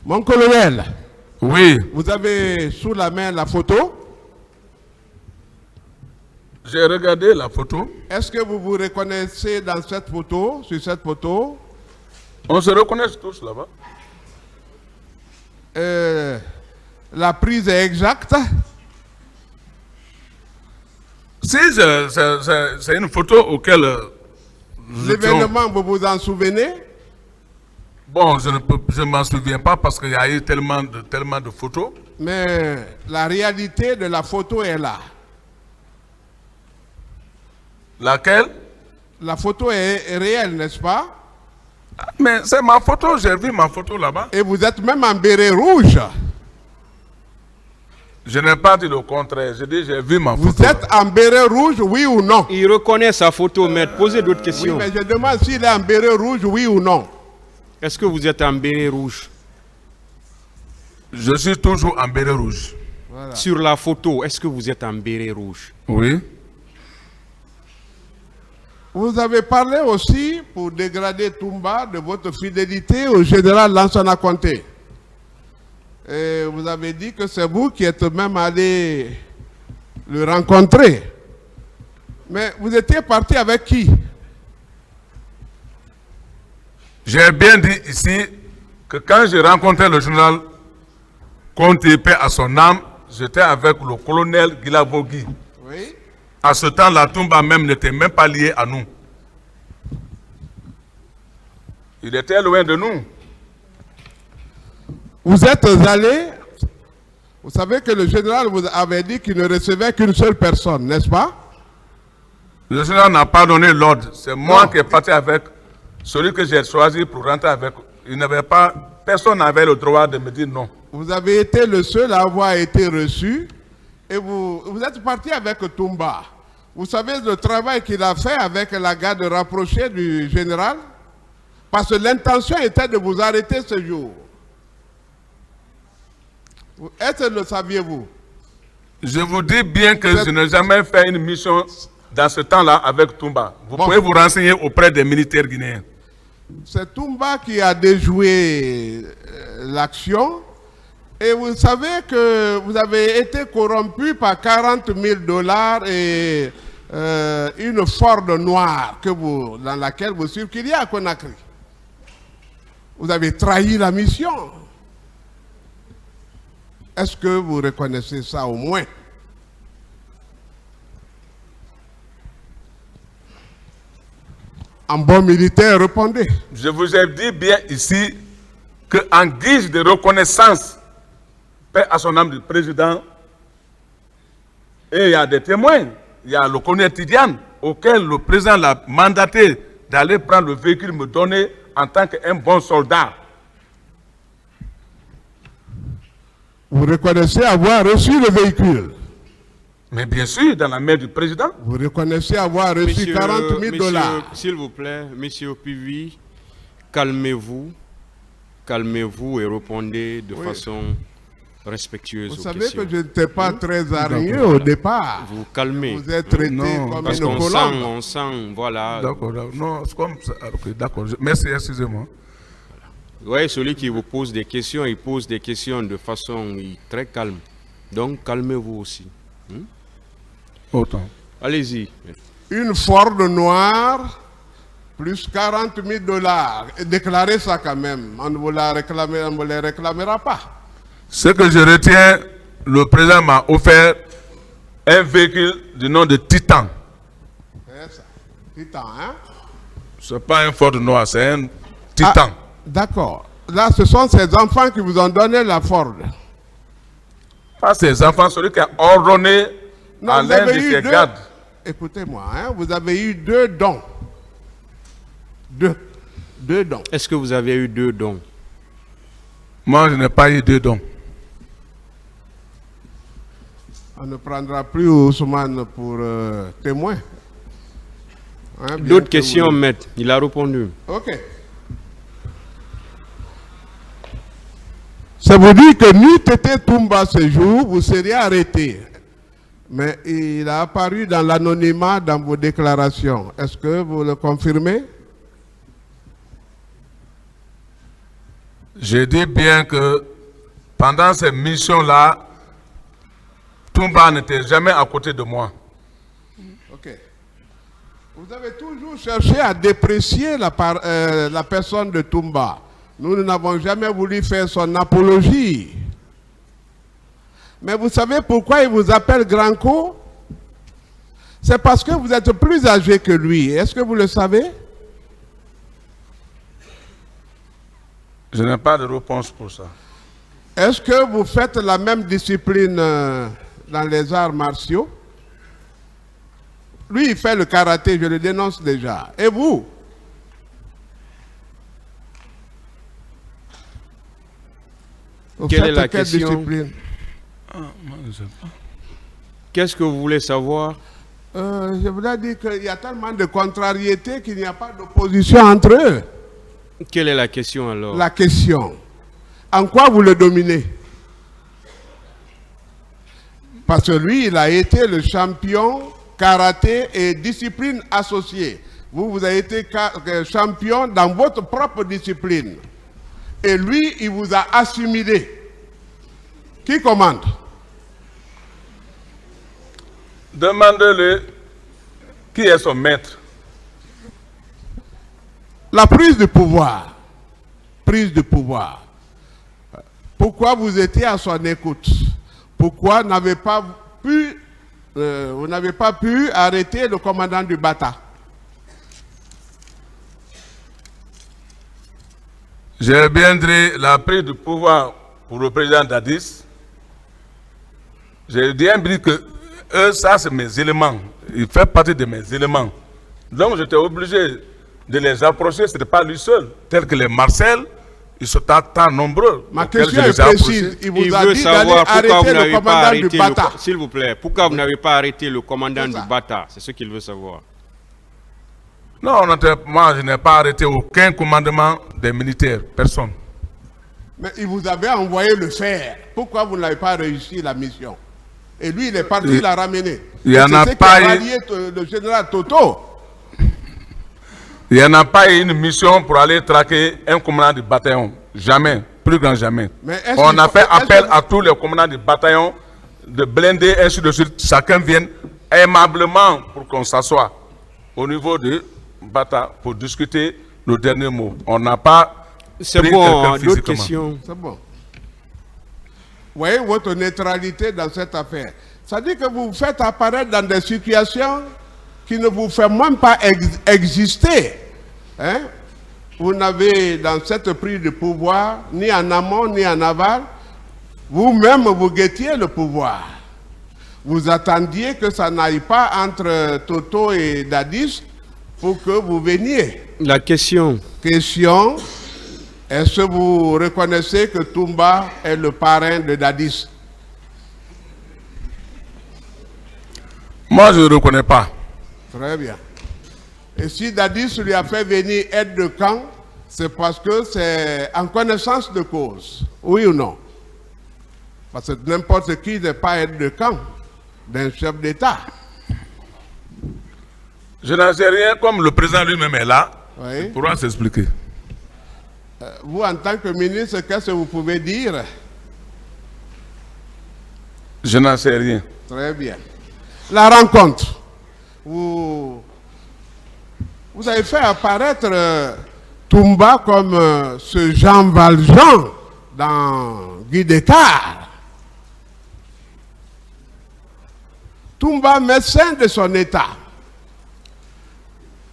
Mon colonel. Oui. Vous avez sous la main la photo? J'ai regardé la photo. Est-ce que vous vous reconnaissez dans cette photo, sur cette photo? On se reconnaît tous là-bas. La prise est exacte? Si, c'est une photo auquel... L'événement, vous vous en souvenez? Bon, je ne m'en souviens pas parce qu'il y a eu tellement de photos. Mais la réalité de la photo est là. Laquelle? La photo est réelle, n'est-ce pas? Mais c'est ma photo, j'ai vu ma photo là-bas. Et vous êtes même en béret rouge. Je n'ai pas dit le contraire, j'ai dit j'ai vu ma photo. Vous êtes en béret rouge, oui ou non? Il reconnaît sa photo, maître. Posez d'autres questions. Oui, mais je demande s'il est en béret rouge, oui ou non? Est-ce que vous êtes en béret rouge? Je suis toujours en béret rouge. Voilà. Sur la photo, est-ce que vous êtes en béret rouge? Oui. Vous avez parlé aussi, pour dégrader Toumba, de votre fidélité au général Lansana Conté. Et vous avez dit que c'est vous qui êtes même allé le rencontrer. Mais vous étiez parti avec qui? J'ai bien dit ici que quand j'ai rencontré le général Conté, paix à son âme, j'étais avec le colonel Guilavogui. Oui. À ce temps, la Toumba même n'était même pas liée à nous. Il était loin de nous. Vous êtes allé, vous savez que le général vous avait dit qu'il ne recevait qu'une seule personne, n'est-ce pas? Le général n'a pas donné l'ordre. C'est moi qui est parti avec celui que j'ai choisi pour rentrer avec. Il n'avait pas, personne n'avait le droit de me dire non. Vous avez été le seul à avoir été reçu et vous êtes parti avec Toumba. Vous savez le travail qu'il a fait avec la garde rapprochée du général? Parce que l'intention était de vous arrêter ce jour. Est-ce que le saviez-vous? Je vous dis bien que je n'ai jamais fait une mission dans ce temps-là avec Toumba. Vous pouvez vous renseigner auprès des militaires guinéens. C'est Toumba qui a déjoué l'action. Et vous savez que vous avez été corrompu par 40 000 $ et une Ford noire dans laquelle vous circuliez à Conakry. Vous avez trahi la mission. Est-ce que vous reconnaissez ça au moins? En bon militaire, répondez. Je vous ai dit bien ici qu'en guise de reconnaissance, paix à son âme du président, et il y a des témoins, il y a le colonel Tidiane, auquel le président l'a mandaté d'aller prendre le véhicule, me donner en tant qu'un bon soldat. Vous reconnaissez avoir reçu le véhicule? Mais bien sûr, dans la main du président. Vous reconnaissez avoir reçu 40 000 dollars? S'il vous plaît, monsieur Pivi, calmez-vous. Calmez-vous et répondez de façon respectueuse Vous aux savez questions. que je n'étais pas très hargneux au départ. Vous calmez. Vous êtes traité comme Parce une qu'on colombe. on sent, voilà. D'accord, non, c'est comme ça. Ok, d'accord. Merci, excusez-moi. Vous voyez, celui qui vous pose des questions, il pose des questions de façon très calme. Donc, calmez-vous aussi. Autant. Allez-y. Une Ford noire, plus 40 000 dollars. Déclarez ça quand même. On ne vous les réclamera pas. Ce que je retiens, le président m'a offert un véhicule du nom de Titan. C'est ça. Titan, hein? Ce n'est pas un Ford noir, c'est un Titan. Ah, d'accord. Là, ce sont ces enfants qui vous ont donné la Ford. Pas ces enfants, celui qui a ordonné Non, à vous l'un de avez eu ses deux. gardes. Écoutez-moi, hein, vous avez eu 2 dons. Deux dons. Est-ce que vous avez eu 2 dons? Moi, je n'ai pas eu 2 dons. On ne prendra plus Ousmane pour témoin. Hein, bien D'autres que questions, vous- maître. Il a répondu. Ok. Ça vous dit que n'eût été Toumba ce jour, vous seriez arrêté. Mais il a apparu dans l'anonymat dans vos déclarations. Est-ce que vous le confirmez? Je dis bien que pendant ces missions-là, Toumba n'était jamais à côté de moi. Ok. Vous avez toujours cherché à déprécier la personne de Toumba. Nous n'avons jamais voulu faire son apologie. Mais vous savez pourquoi il vous appelle Granco? C'est parce que vous êtes plus âgé que lui. Est-ce que vous le savez? Je n'ai pas de réponse pour ça. Est-ce que vous faites la même discipline dans les arts martiaux? Lui, il fait le karaté, je le dénonce déjà. Et vous? Vous Quelle est faites la quelle question? discipline? Qu'est-ce que vous voulez savoir? Je voulais dire qu'il y a tellement de contrariétés qu'il n'y a pas d'opposition entre eux. Quelle est la question alors? La question, en quoi vous le dominez? Parce que lui, il a été le champion karaté et discipline associée. Vous avez été champion dans votre propre discipline. Et lui, il vous a assimilé. Qui commande? Demandez-le qui est son maître. La prise de pouvoir. Prise de pouvoir. Pourquoi vous étiez à son écoute? Pourquoi vous n'avez pas pu arrêter le commandant du Bata? J'ai bien dit la prise de pouvoir pour le président Dadis. J'ai bien dit que ça, c'est mes éléments. Il fait partie de mes éléments. Donc, j'étais obligé de les approcher. Ce n'était pas lui seul. Tel que les Marcel, ils sont tant nombreux. Ma auxquels question je les est ai précise. approchés. Il vous Il a veut dit d'aller savoir pourquoi vous arrêter le n'avez pas commandant du arrêté Bata. S'il vous plaît, pourquoi vous n'avez pas arrêté le commandant C'est ça. du Bata? C'est ce qu'il veut savoir. Non, moi, je n'ai pas arrêté aucun commandement des militaires. Personne. Mais il vous avait envoyé le faire. Pourquoi vous n'avez pas réussi la mission? Et lui, il est parti la ramener. Il y en a C'est ce pas qui a eu- rallié le général Toto. Il n'y en a pas eu une mission pour aller traquer un commandant du bataillon. Jamais. Plus grand jamais. Mais est-ce On qu'il a faut- fait est-ce appel que- à tous les commandants du bataillon de blinder, ainsi de suite. Chacun vienne aimablement pour qu'on s'assoie au niveau du Bata pour discuter le dernier mot. On n'a pas. C'est pris bon, quelqu'un d'autres physiquement. questions? C'est bon. Vous voyez votre neutralité dans cette affaire. Ça dit que vous vous faites apparaître dans des situations qui ne vous font même pas exister. Hein? Vous n'avez dans cette prise de pouvoir, ni en amont, ni en aval, vous-même vous guettiez le pouvoir. Vous attendiez que ça n'aille pas entre Toto et Dadis pour que vous veniez. La question. Question, Est-ce que vous reconnaissez que Toumba est le parrain de Dadis? Moi, je ne le reconnais pas. Très bien. Et si Dadis lui a fait venir aide de camp, c'est parce que c'est en connaissance de cause. Oui ou non? Parce que n'importe qui n'est pas aide de camp d'un chef d'État. Je n'en sais rien, comme le président lui-même est là, Oui. il pourra s'expliquer. Vous, en tant que ministre, qu'est-ce que vous pouvez dire? Je n'en sais rien. Très bien. La rencontre. Vous avez fait apparaître Toumba comme ce Jean Valjean dans Guy Descartes. Toumba, médecin de son état.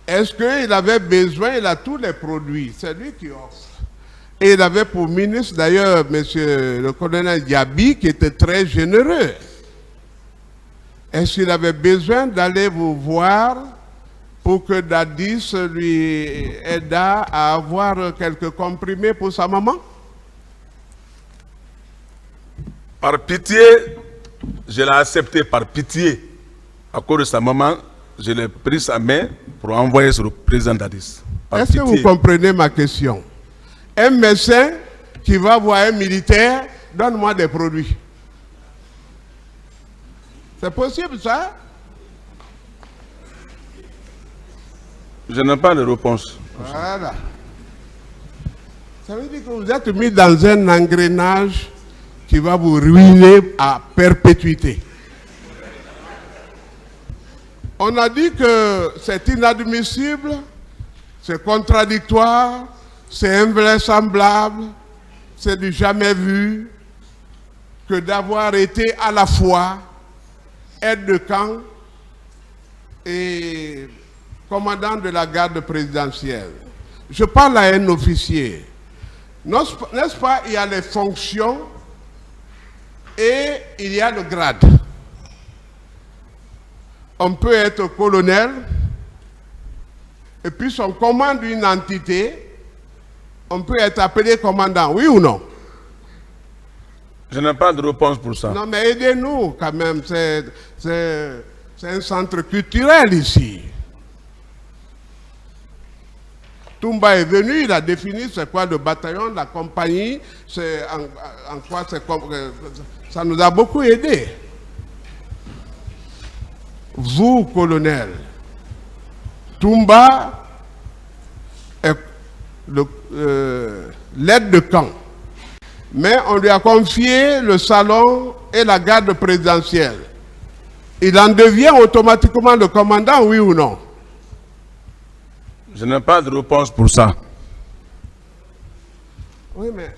Est-ce qu'il avait besoin? Il a tous les produits. C'est lui qui offre. Et il avait pour ministre, d'ailleurs, monsieur le colonel Diaby, qui était très généreux. Est-ce qu'il avait besoin d'aller vous voir pour que Dadis lui aidât à avoir quelques comprimés pour sa maman? Par pitié, je l'ai accepté par pitié. À cause de sa maman, je l'ai pris sa main pour envoyer sur le président Dadis. Est-ce que vous comprenez ma question? Un médecin qui va voir un militaire, donne-moi des produits. C'est possible ça? Je n'ai pas de réponse. Voilà. Ça veut dire que vous êtes mis dans un engrenage qui va vous ruiner à perpétuité. On a dit que c'est inadmissible, c'est contradictoire, c'est invraisemblable, c'est du jamais vu que d'avoir été à la fois aide de camp et commandant de la garde présidentielle. Je parle à un officier. N'est-ce pas, il y a les fonctions et il y a le grade. On peut être colonel et puis on commande une entité, on peut être appelé commandant, oui ou non? Je n'ai pas de réponse pour ça. Non, mais aidez-nous quand même, c'est un centre culturel ici. Toumba est venu, il a défini c'est quoi le bataillon, la compagnie, c'est en quoi c'est, ça nous a beaucoup aidé. Vous, colonel, Toumba est l'aide de camp. Mais on lui a confié le salon et la garde présidentielle. Il en devient automatiquement le commandant, oui ou non? Je n'ai pas de réponse pour ça. Oui, mais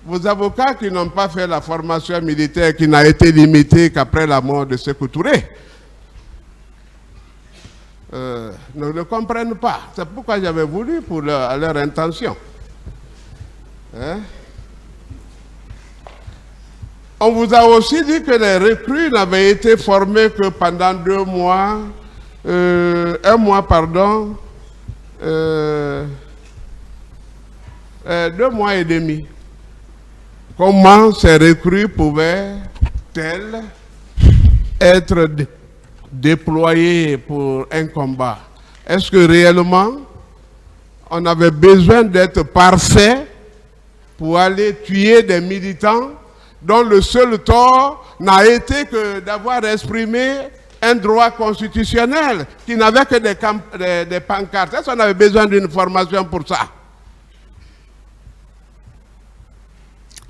vos avocats qui n'ont pas fait la formation militaire, qui n'a été limitée qu'après la mort de Sékou Touré, ne le comprennent pas. C'est pourquoi j'avais voulu pour leur intention. Hein? On vous a aussi dit que les recrues n'avaient été formées que pendant 2 mois, 1 mois, pardon, 2 mois et demi. Comment ces recrues pouvaient-elles être déployées pour un combat? Est-ce que réellement, on avait besoin d'être parfait pour aller tuer des militants dont le seul tort n'a été que d'avoir exprimé un droit constitutionnel, qui n'avait que des pancartes? Est-ce qu'on avait besoin d'une formation pour ça?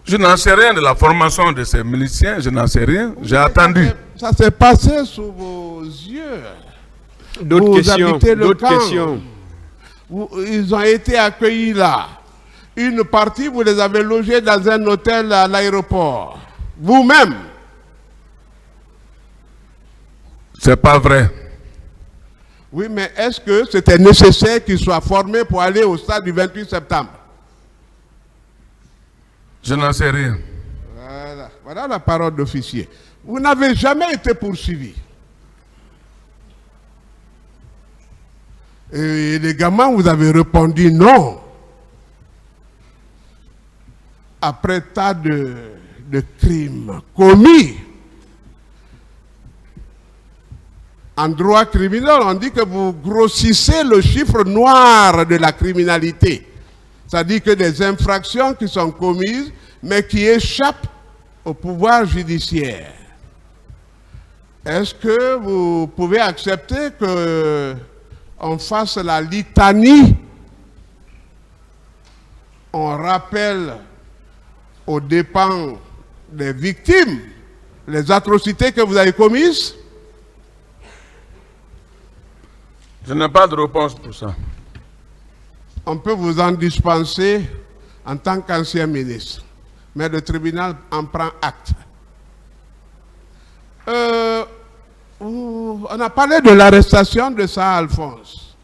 Je n'en sais rien de la formation de ces miliciens, je n'en sais rien, j'ai attendu. Ça s'est passé sous vos yeux. D'autres questions. Ils ont été accueillis là. Une partie, vous les avez logés dans un hôtel à l'aéroport. Vous-même. C'est pas vrai. Oui, mais est-ce que c'était nécessaire qu'ils soient formés pour aller au stade du 28 septembre? Je n'en sais rien. Voilà la parole d'officier. Vous n'avez jamais été poursuivi. Et les gamins, vous avez répondu non. après tas de crimes commis en droit criminel, on dit que vous grossissez le chiffre noir de la criminalité. C'est-à-dire que des infractions qui sont commises, mais qui échappent au pouvoir judiciaire. Est-ce que vous pouvez accepter qu'on fasse la litanie? On rappelle aux dépens des victimes les atrocités que vous avez commises? Je n'ai pas de réponse pour ça. On peut vous en dispenser en tant qu'ancien ministre, mais le tribunal en prend acte. On a parlé de l'arrestation de Sir Alphonse.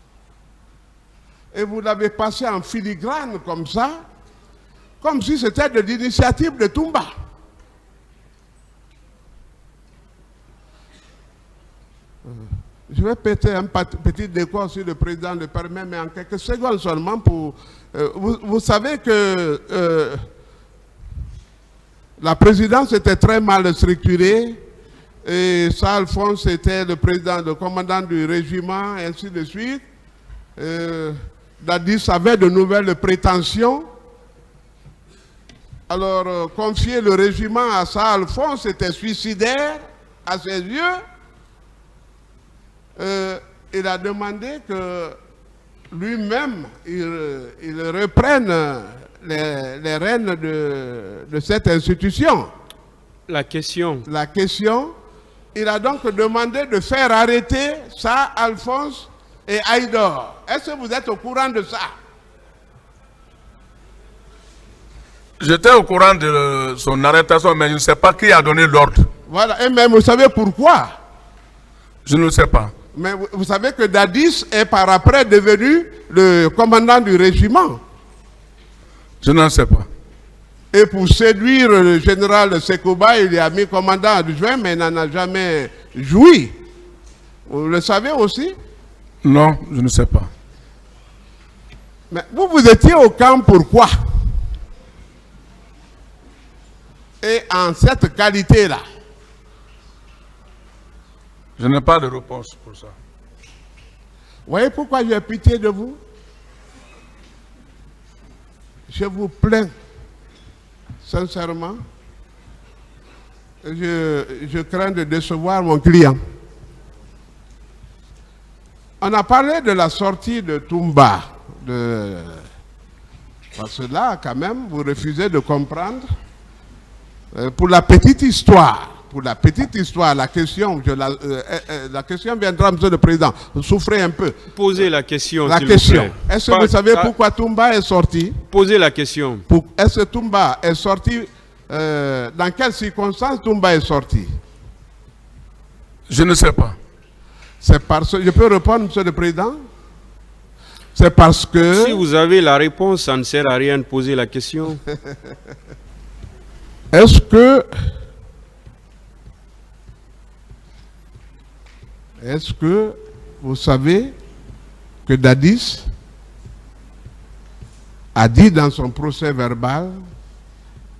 Et vous l'avez passé en filigrane comme ça, comme si c'était de l'initiative de Toumba. Je vais péter un petit décor si le président le permet, mais en quelques secondes seulement pour... vous savez que la présidence était très mal structurée et Sir Alphonse était le président, le commandant du régiment, et ainsi de suite. Dadis avait de nouvelles prétentions. Alors, confier le régiment à Sir Alphonse était suicidaire à ses yeux. Il a demandé que lui-même, il reprenne les rênes de cette institution. La question, il a donc demandé de faire arrêter Sir Alphonse et Haïdar. Est-ce que vous êtes au courant de ça? J'étais au courant de son arrestation, mais je ne sais pas qui a donné l'ordre. Voilà, et même vous savez pourquoi? Je ne sais pas. Mais vous savez que Dadis est par après devenu le commandant du régiment. Je n'en sais pas. Et pour séduire le général Sekouba, il a mis commandant adjoint, mais il n'en a jamais joui. Vous le savez aussi? Non, je ne sais pas. Mais vous étiez au camp, pourquoi? Et en cette qualité-là? Je n'ai pas de réponse pour ça. Vous voyez pourquoi j'ai pitié de vous? Je vous plains, sincèrement. Je crains de décevoir mon client. On a parlé de la sortie de Toumba. Parce que là, quand même, vous refusez de comprendre. Pour la petite histoire, la question viendra, Monsieur le Président. Souffrez un peu. posez la question. La s'il vous question. plaît. Est-ce que vous savez pourquoi Toumba est sorti? Posez la question. Est-ce que Toumba est sorti? Dans quelles circonstances Toumba est sorti? Je ne sais pas. C'est parce que... Je peux répondre, Monsieur le Président? C'est parce que... Si vous avez la réponse, ça ne sert à rien de poser la question. Est-ce que vous savez que Dadis a dit dans son procès verbal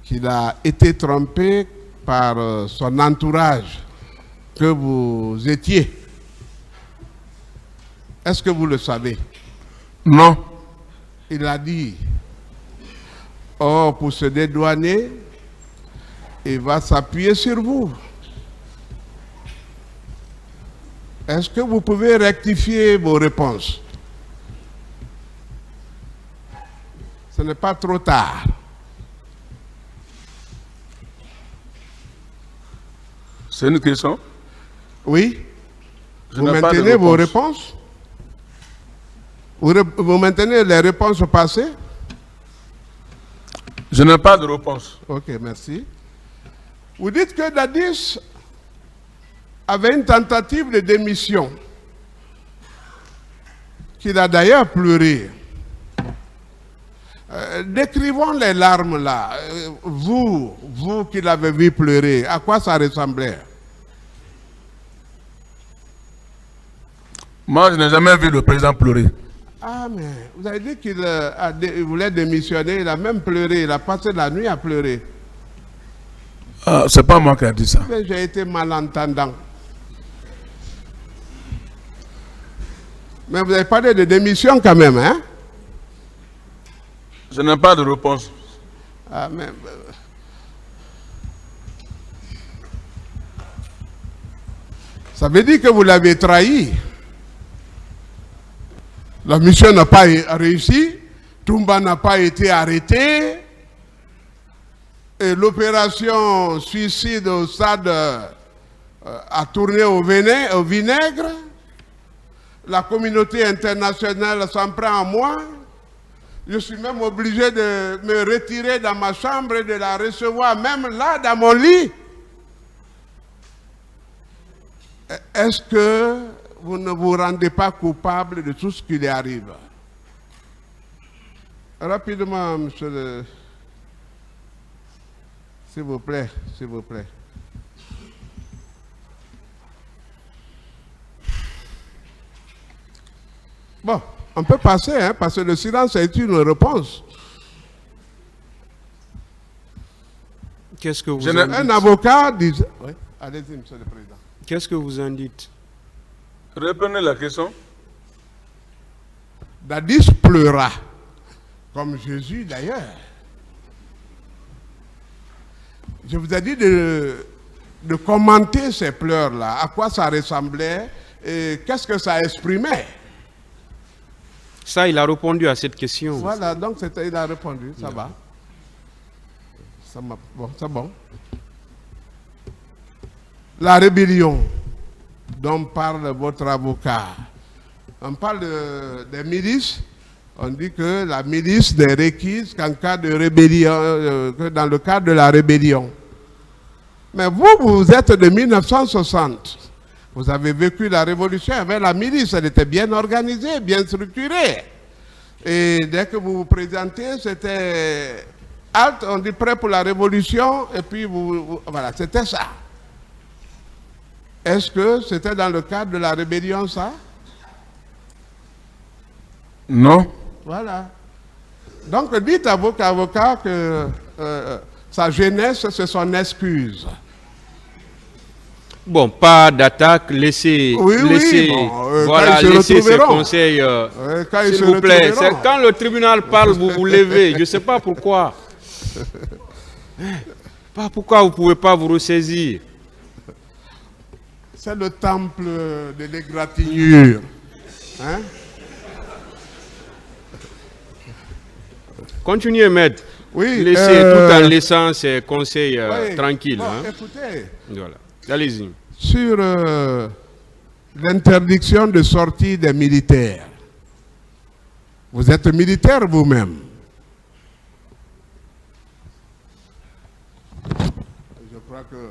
qu'il a été trompé par son entourage, que vous étiez? Est-ce que vous le savez? Non. Il a dit, oh, pour se dédouaner, il va s'appuyer sur vous. Est-ce que vous pouvez rectifier vos réponses? Ce n'est pas trop tard. C'est une question? Oui? Je Vous n'ai pas de maintenez vos réponse. réponses? Vous maintenez les réponses passées? Je n'ai pas de réponse. Ok, merci. Vous dites que Dadis avait une tentative de démission, qu'il a d'ailleurs pleuré. Décrivons les larmes là. Vous qui l'avez vu pleurer, à quoi ça ressemblait? Moi, je n'ai jamais vu le président pleurer. Ah, mais vous avez dit qu'il voulait démissionner, il a même pleuré, il a passé la nuit à pleurer. Ah, c'est pas moi qui ai dit ça. Mais j'ai été malentendant. Mais vous avez parlé de démission quand même, hein? Je n'ai pas de réponse. Ah, mais... ça veut dire que vous l'avez trahi. La mission n'a pas réussi, Toumba n'a pas été arrêté, et l'opération suicide au stade a tourné au vinaigre. La communauté internationale s'en prend à moi. Je suis même obligé de me retirer dans ma chambre et de la recevoir même là, dans mon lit. Est-ce que vous ne vous rendez pas coupable de tout ce qui lui arrive? Rapidement, monsieur le... S'il vous plaît, s'il vous plaît. Bon, on peut passer, hein, parce que le silence est une réponse. Qu'est-ce que vous en dites? Un avocat dit... Oui, allez-y, monsieur le président. Qu'est-ce que vous en dites? Reprenez la question. Dadis pleura, comme Jésus d'ailleurs. Je vous ai dit de commenter ces pleurs-là, à quoi ça ressemblait et qu'est-ce que ça exprimait. Ça, il a répondu à cette question. Voilà, donc il a répondu, ça va. Bon, c'est bon. La rébellion dont parle votre avocat. On parle des milices. On dit que la milice n'est requise qu'en cas de rébellion, que dans le cadre de la rébellion. Mais vous êtes de 1960. Vous avez vécu la révolution avec la milice. Elle était bien organisée, bien structurée. Et dès que vous vous présentez, c'était halte, on dit prêt pour la révolution, et puis voilà, c'était ça. Est-ce que c'était dans le cadre de la rébellion, ça? Non. Voilà. Donc dites à votre avocat que sa jeunesse, c'est son excuse. Bon, pas d'attaque, laissez, Bon, voilà, laissez ces conseils, s'il vous plaît. Quand le tribunal parle, vous vous levez. Je ne sais pas pourquoi. Pas pourquoi vous ne pouvez pas vous ressaisir. C'est le temple de l'égratignure. Hein? Continuez, maître. Oui, laissez tout en laissant ces conseils tranquilles. Bon, hein. écoutez. Voilà. Allez-y. Sur l'interdiction de sortie des militaires. Vous êtes militaire vous-même. Je crois que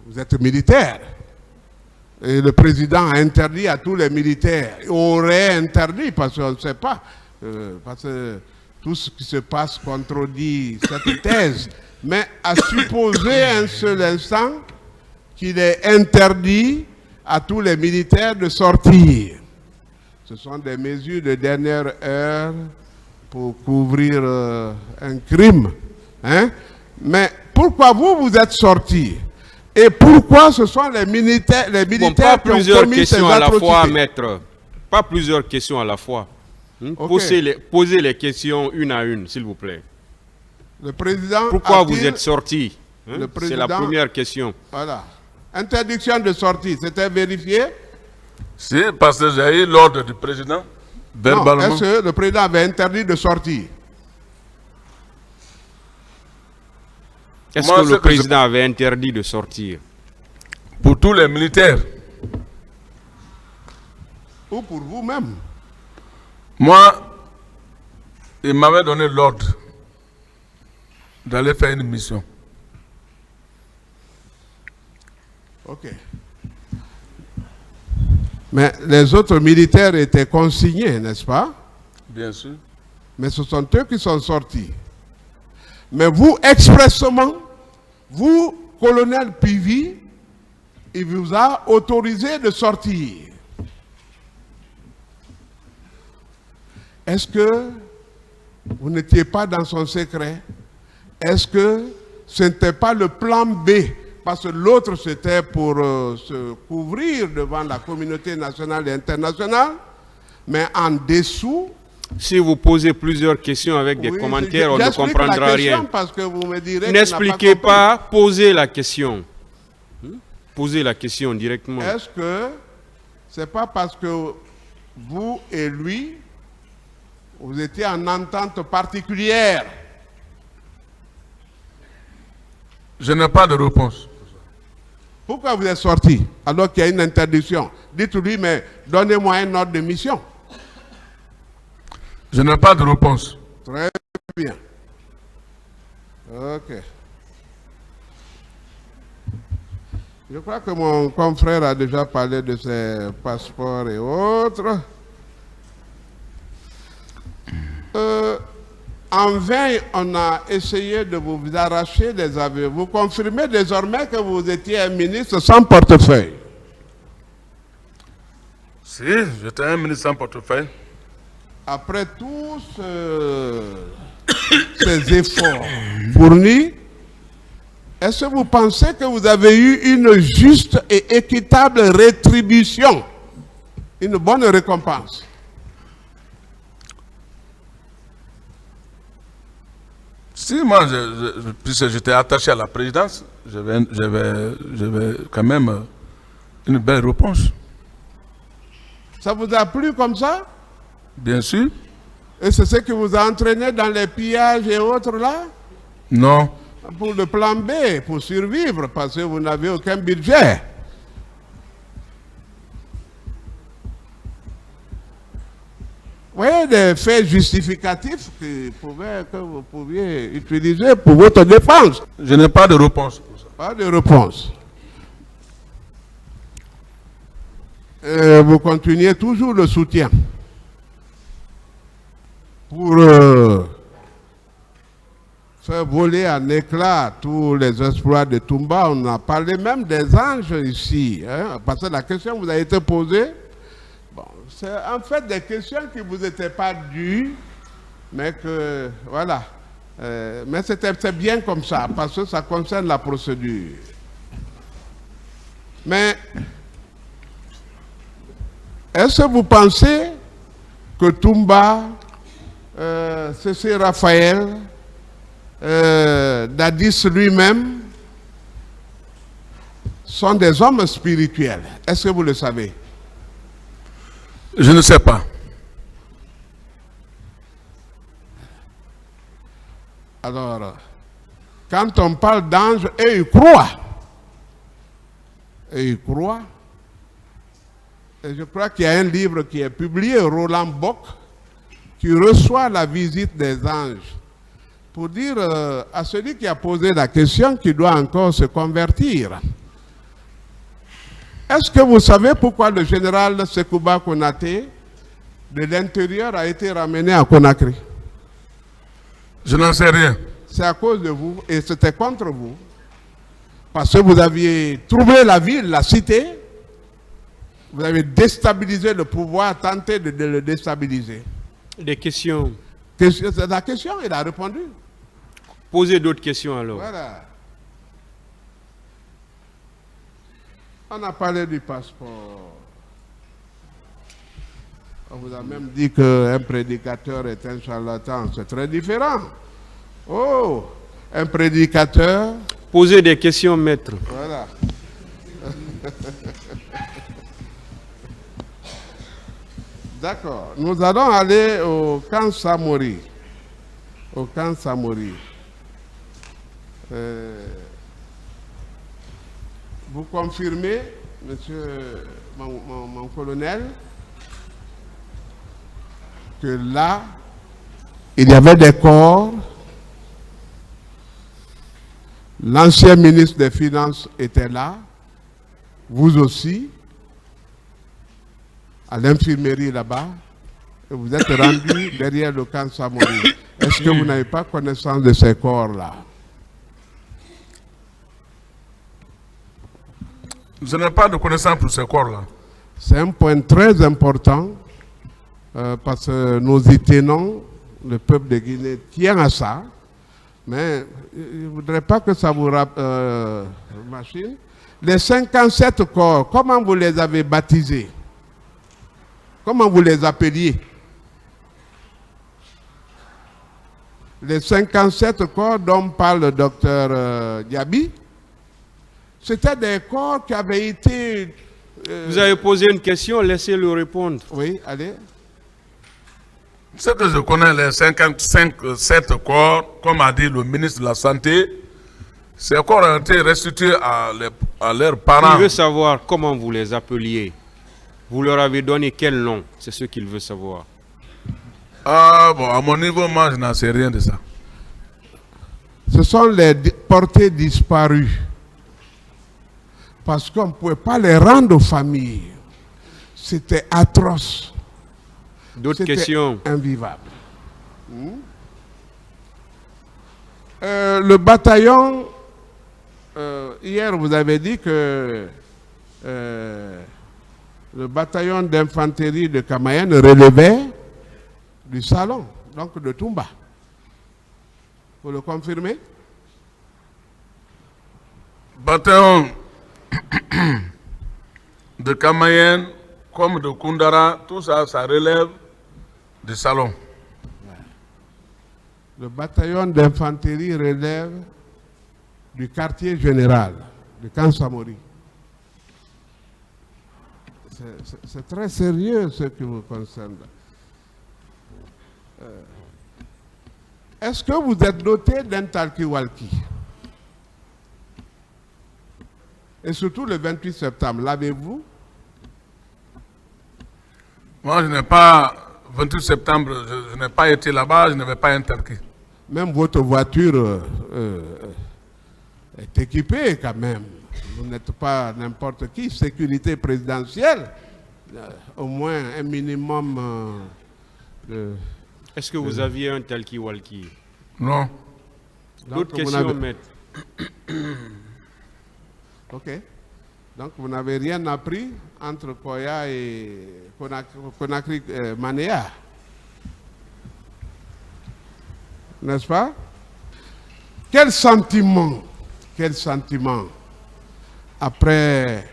vous êtes militaire. Et le président a interdit à tous les militaires. Il aurait interdit parce qu'on ne sait pas. Parce que tout ce qui se passe contredit cette thèse. Mais à supposer un seul instant qu'il est interdit à tous les militaires de sortir. Ce sont des mesures de dernière heure pour couvrir un crime. Hein? Mais pourquoi vous êtes sortis? Et pourquoi ce sont les militaires bon, pas qui ont plusieurs commis ces questions à la atrocités? fois, maître. Pas plusieurs questions à la fois. Okay. Posez les questions une à une, s'il vous plaît. Le président pourquoi vous êtes sortis? C'est la première question. Voilà. Interdiction de sortie, c'était vérifié? Si, parce que j'ai eu l'ordre du président, verbalement. Est-ce que le président avait interdit de sortir? Est-ce que le président avait interdit de sortir? Pour tous les militaires. Ou pour vous-même? Moi, il m'avait donné l'ordre d'aller faire une mission. Ok. Mais les autres militaires étaient consignés, n'est-ce pas? Bien sûr. Mais ce sont eux qui sont sortis. Mais vous, expressément, vous, colonel Pivi, il vous a autorisé de sortir. est-ce que vous n'étiez pas dans son secret? Est-ce que ce n'était pas le plan B? Parce que l'autre, c'était pour se couvrir devant la communauté nationale et internationale, mais en dessous... Si vous posez plusieurs questions avec des commentaires, on ne comprendra rien. Parce que vous me direz n'expliquez pas, posez la question. Posez la question directement. Est-ce que c'est pas parce que vous et lui, vous étiez en entente particulière? Je n'ai pas de réponse. Pourquoi vous êtes sorti alors qu'il y a une interdiction? Dites-lui, mais donnez-moi un ordre de mission. Je n'ai pas de réponse. Très bien. Ok. Je crois que mon confrère a déjà parlé de ses passeports et autres. En vain, on a essayé de vous arracher des aveux. Vous confirmez désormais que vous étiez un ministre sans portefeuille. Si, j'étais un ministre sans portefeuille. Après tous ces efforts fournis, est-ce que vous pensez que vous avez eu une juste et équitable rétribution, une bonne récompense? Si moi, puisque j'étais attaché à la présidence, j'avais quand même une belle réponse. Ça vous a plu comme ça? Bien sûr. Et c'est ce qui vous a entraîné dans les pillages et autres là? Non. Pour le plan B, pour survivre, parce que vous n'avez aucun budget. Vous voyez des faits justificatifs que vous pouviez utiliser pour votre défense. Je n'ai pas de réponse pour ça. Pas de réponse. Vous continuez toujours le soutien pour faire voler en éclats tous les exploits de Toumba. On a parlé même des anges ici, hein, parce que la question vous a été posée. Bon, c'est en fait des questions qui ne vous étaient pas dues, mais que, voilà. Mais c'est bien comme ça, parce que ça concerne la procédure. Mais, est-ce que vous pensez que Toumba, C.C. Raphaël, Dadis lui-même, sont des hommes spirituels? Est-ce que vous le savez? Je ne sais pas. Alors, quand on parle d'anges, eux ils croient. Et ils croient. Et je crois qu'il y a un livre qui est publié, Roland Bock, qui reçoit la visite des anges, pour dire à celui qui a posé la question qu'il doit encore se convertir. Est-ce que vous savez pourquoi le général Sekouba Konaté de l'intérieur a été ramené à Conakry? Je n'en sais rien. C'est à cause de vous et c'était contre vous. Parce que vous aviez troublé la ville, la cité, vous avez déstabilisé le pouvoir, tenté de le déstabiliser. Des questions. C'est la question, il a répondu. Posez d'autres questions alors. Voilà. On a parlé du passeport. On vous a même dit qu'un prédicateur est un charlatan. C'est très différent. Oh, un prédicateur. Posez des questions, maître. Voilà. D'accord. Nous allons aller au camp Samori. Au camp Samori. Vous confirmez, monsieur mon colonel, que là, il y avait des corps. L'ancien ministre des Finances était là, vous aussi, à l'infirmerie là-bas, et vous êtes rendu derrière le camp Samori. Est-ce que vous n'avez pas connaissance de ces corps-là? Je n'ai pas de connaissance pour ces corps-là. C'est un point très important parce que nous y tenons, le peuple de Guinée tient à ça, mais je ne voudrais pas que ça vous machine. Les 57 corps, comment vous les avez baptisés? Comment vous les appeliez? Les 57 corps dont parle le docteur Diaby, c'était des corps qui avaient été... Vous avez posé une question, laissez-le répondre. Oui, allez. Ce que je connais, les 57 corps, comme a dit le ministre de la Santé, ces corps ont été restitués à leurs parents. Il veut savoir comment vous les appeliez. Vous leur avez donné quel nom? C'est ce qu'il veut savoir. Ah bon, à mon niveau, moi, je n'en sais rien de ça. Ce sont les portés disparus. Parce qu'on ne pouvait pas les rendre aux familles. C'était atroce. D'autres questions? Invivable. Le bataillon, hier vous avez dit que le bataillon d'infanterie de Kamayenne relevait du salon, donc de Toumba. Vous le confirmez? Bataillon de Kamayenne, comme de Koundara, tout ça, ça relève du salon. Le bataillon d'infanterie relève du quartier général, de Kansamori. C'est très sérieux ce qui vous concerne. Est-ce que vous êtes doté d'un talkie-walkie? Et surtout le 28 septembre, l'avez-vous? Moi, je n'ai pas, 28 septembre, je n'ai pas été là-bas, je n'avais pas un talkie. Même votre voiture est équipée quand même. Vous n'êtes pas n'importe qui. Sécurité présidentielle, au moins un minimum de... Est-ce que vous aviez un talkie-walkie? Non. D'autres questions, maître? Ok. Donc vous n'avez rien appris entre Koya et Conakry Manéa. N'est-ce pas? Quel sentiment après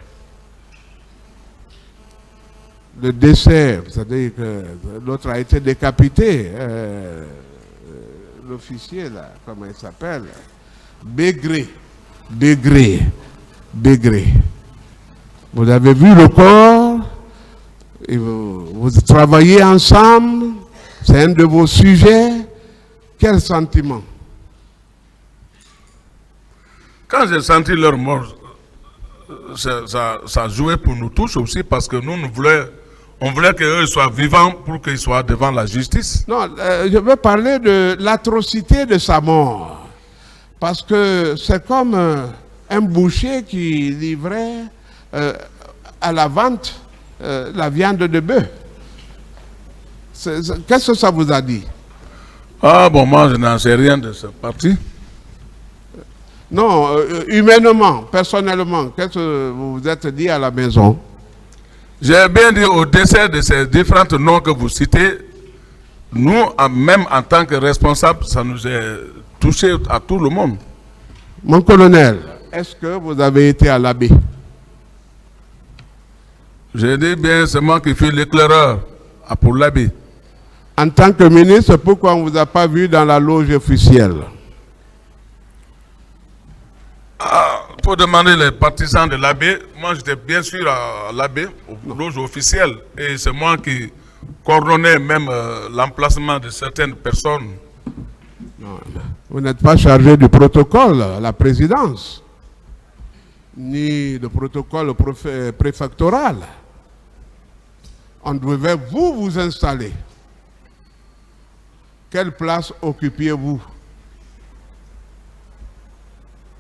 le décès, c'est-à-dire que l'autre a été décapité, l'officier là, comment il s'appelle? Bégré. Vous avez vu le corps, et vous travaillez ensemble, c'est un de vos sujets. Quel sentiment? Quand j'ai senti leur mort, ça jouait pour nous tous aussi, parce que nous, on voulait qu'eux soient vivants pour qu'ils soient devant la justice. Non, je veux parler de l'atrocité de sa mort. Parce que c'est comme un boucher qui livrait à la vente la viande de bœuf. Qu'est-ce que ça vous a dit? Ah bon, moi je n'en sais rien de ce parti. Non, humainement, personnellement, qu'est-ce que vous vous êtes dit à la maison? J'ai bien dit au décès de ces différents noms que vous citez, nous, même en tant que responsables, ça nous est touché à tout le monde. Mon colonel, est-ce que vous avez été à l'abbé? J'ai dit bien, c'est moi qui fus l'éclaireur pour l'abbé. En tant que ministre, pourquoi on ne vous a pas vu dans la loge officielle? Pour demander les partisans de l'abbé, moi j'étais bien sûr à l'abbé, aux loges officielles, et c'est moi qui coordonnais même l'emplacement de certaines personnes. Non, vous n'êtes pas chargé du protocole à la présidence, ni le protocole préfectoral. On devait vous installer. Quelle place occupiez-vous?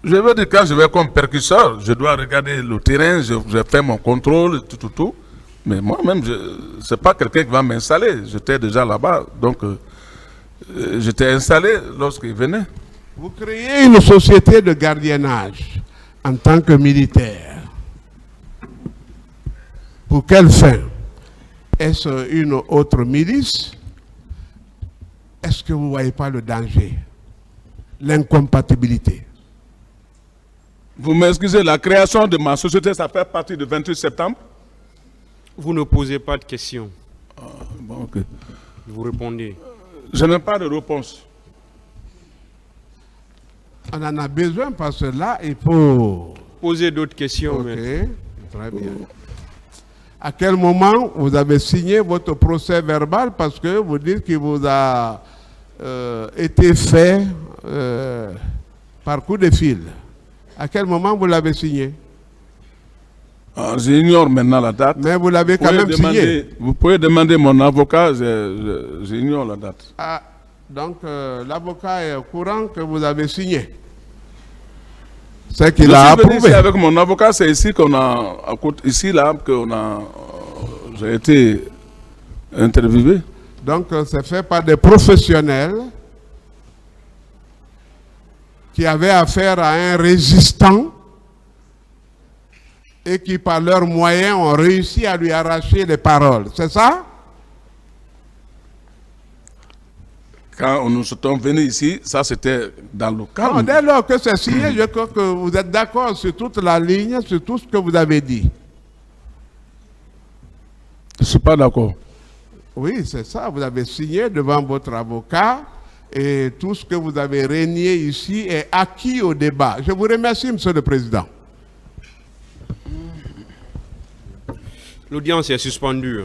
Je veux dire, quand je vais comme percusseur, je dois regarder le terrain, je fais mon contrôle, tout. Mais moi-même, ce n'est pas quelqu'un qui va m'installer. J'étais déjà là-bas, donc j'étais installé lorsqu'il venait. Vous créez une société de gardiennage en tant que militaire. Pour quelle fin? Est-ce une autre milice? Est-ce que vous ne voyez pas le danger, l'incompatibilité? Vous m'excusez, la création de ma société, ça fait partie du 28 septembre? Vous ne posez pas de questions. Bon, ok. Vous répondez. Je n'ai pas de réponse. On en a besoin parce que là, il faut... Posez d'autres questions. Ok, Mais... très bien. À quel moment vous avez signé votre procès verbal parce que vous dites qu'il vous a été fait par coup de fil? À quel moment vous l'avez signé? J'ignore maintenant la date. Mais vous l'avez quand même signé. Vous pouvez demander mon avocat, j'ignore la date. Ah, donc l'avocat est au courant que vous avez signé. C'est qu'il a approuvé. Ici avec mon avocat, c'est ici qu'on a, ici là, j'ai été interviewé. Donc c'est fait par des professionnels qui avaient affaire à un résistant et qui par leurs moyens ont réussi à lui arracher les paroles. C'est ça? Quand nous sommes venus ici, ça c'était dans le calme. Non, dès lors que c'est signé, je crois que vous êtes d'accord sur toute la ligne, sur tout ce que vous avez dit. Je ne suis pas d'accord. Oui, c'est ça. Vous avez signé devant votre avocat et tout ce que vous avez régné ici est acquis au débat. Je vous remercie, Monsieur le Président. L'audience est suspendue.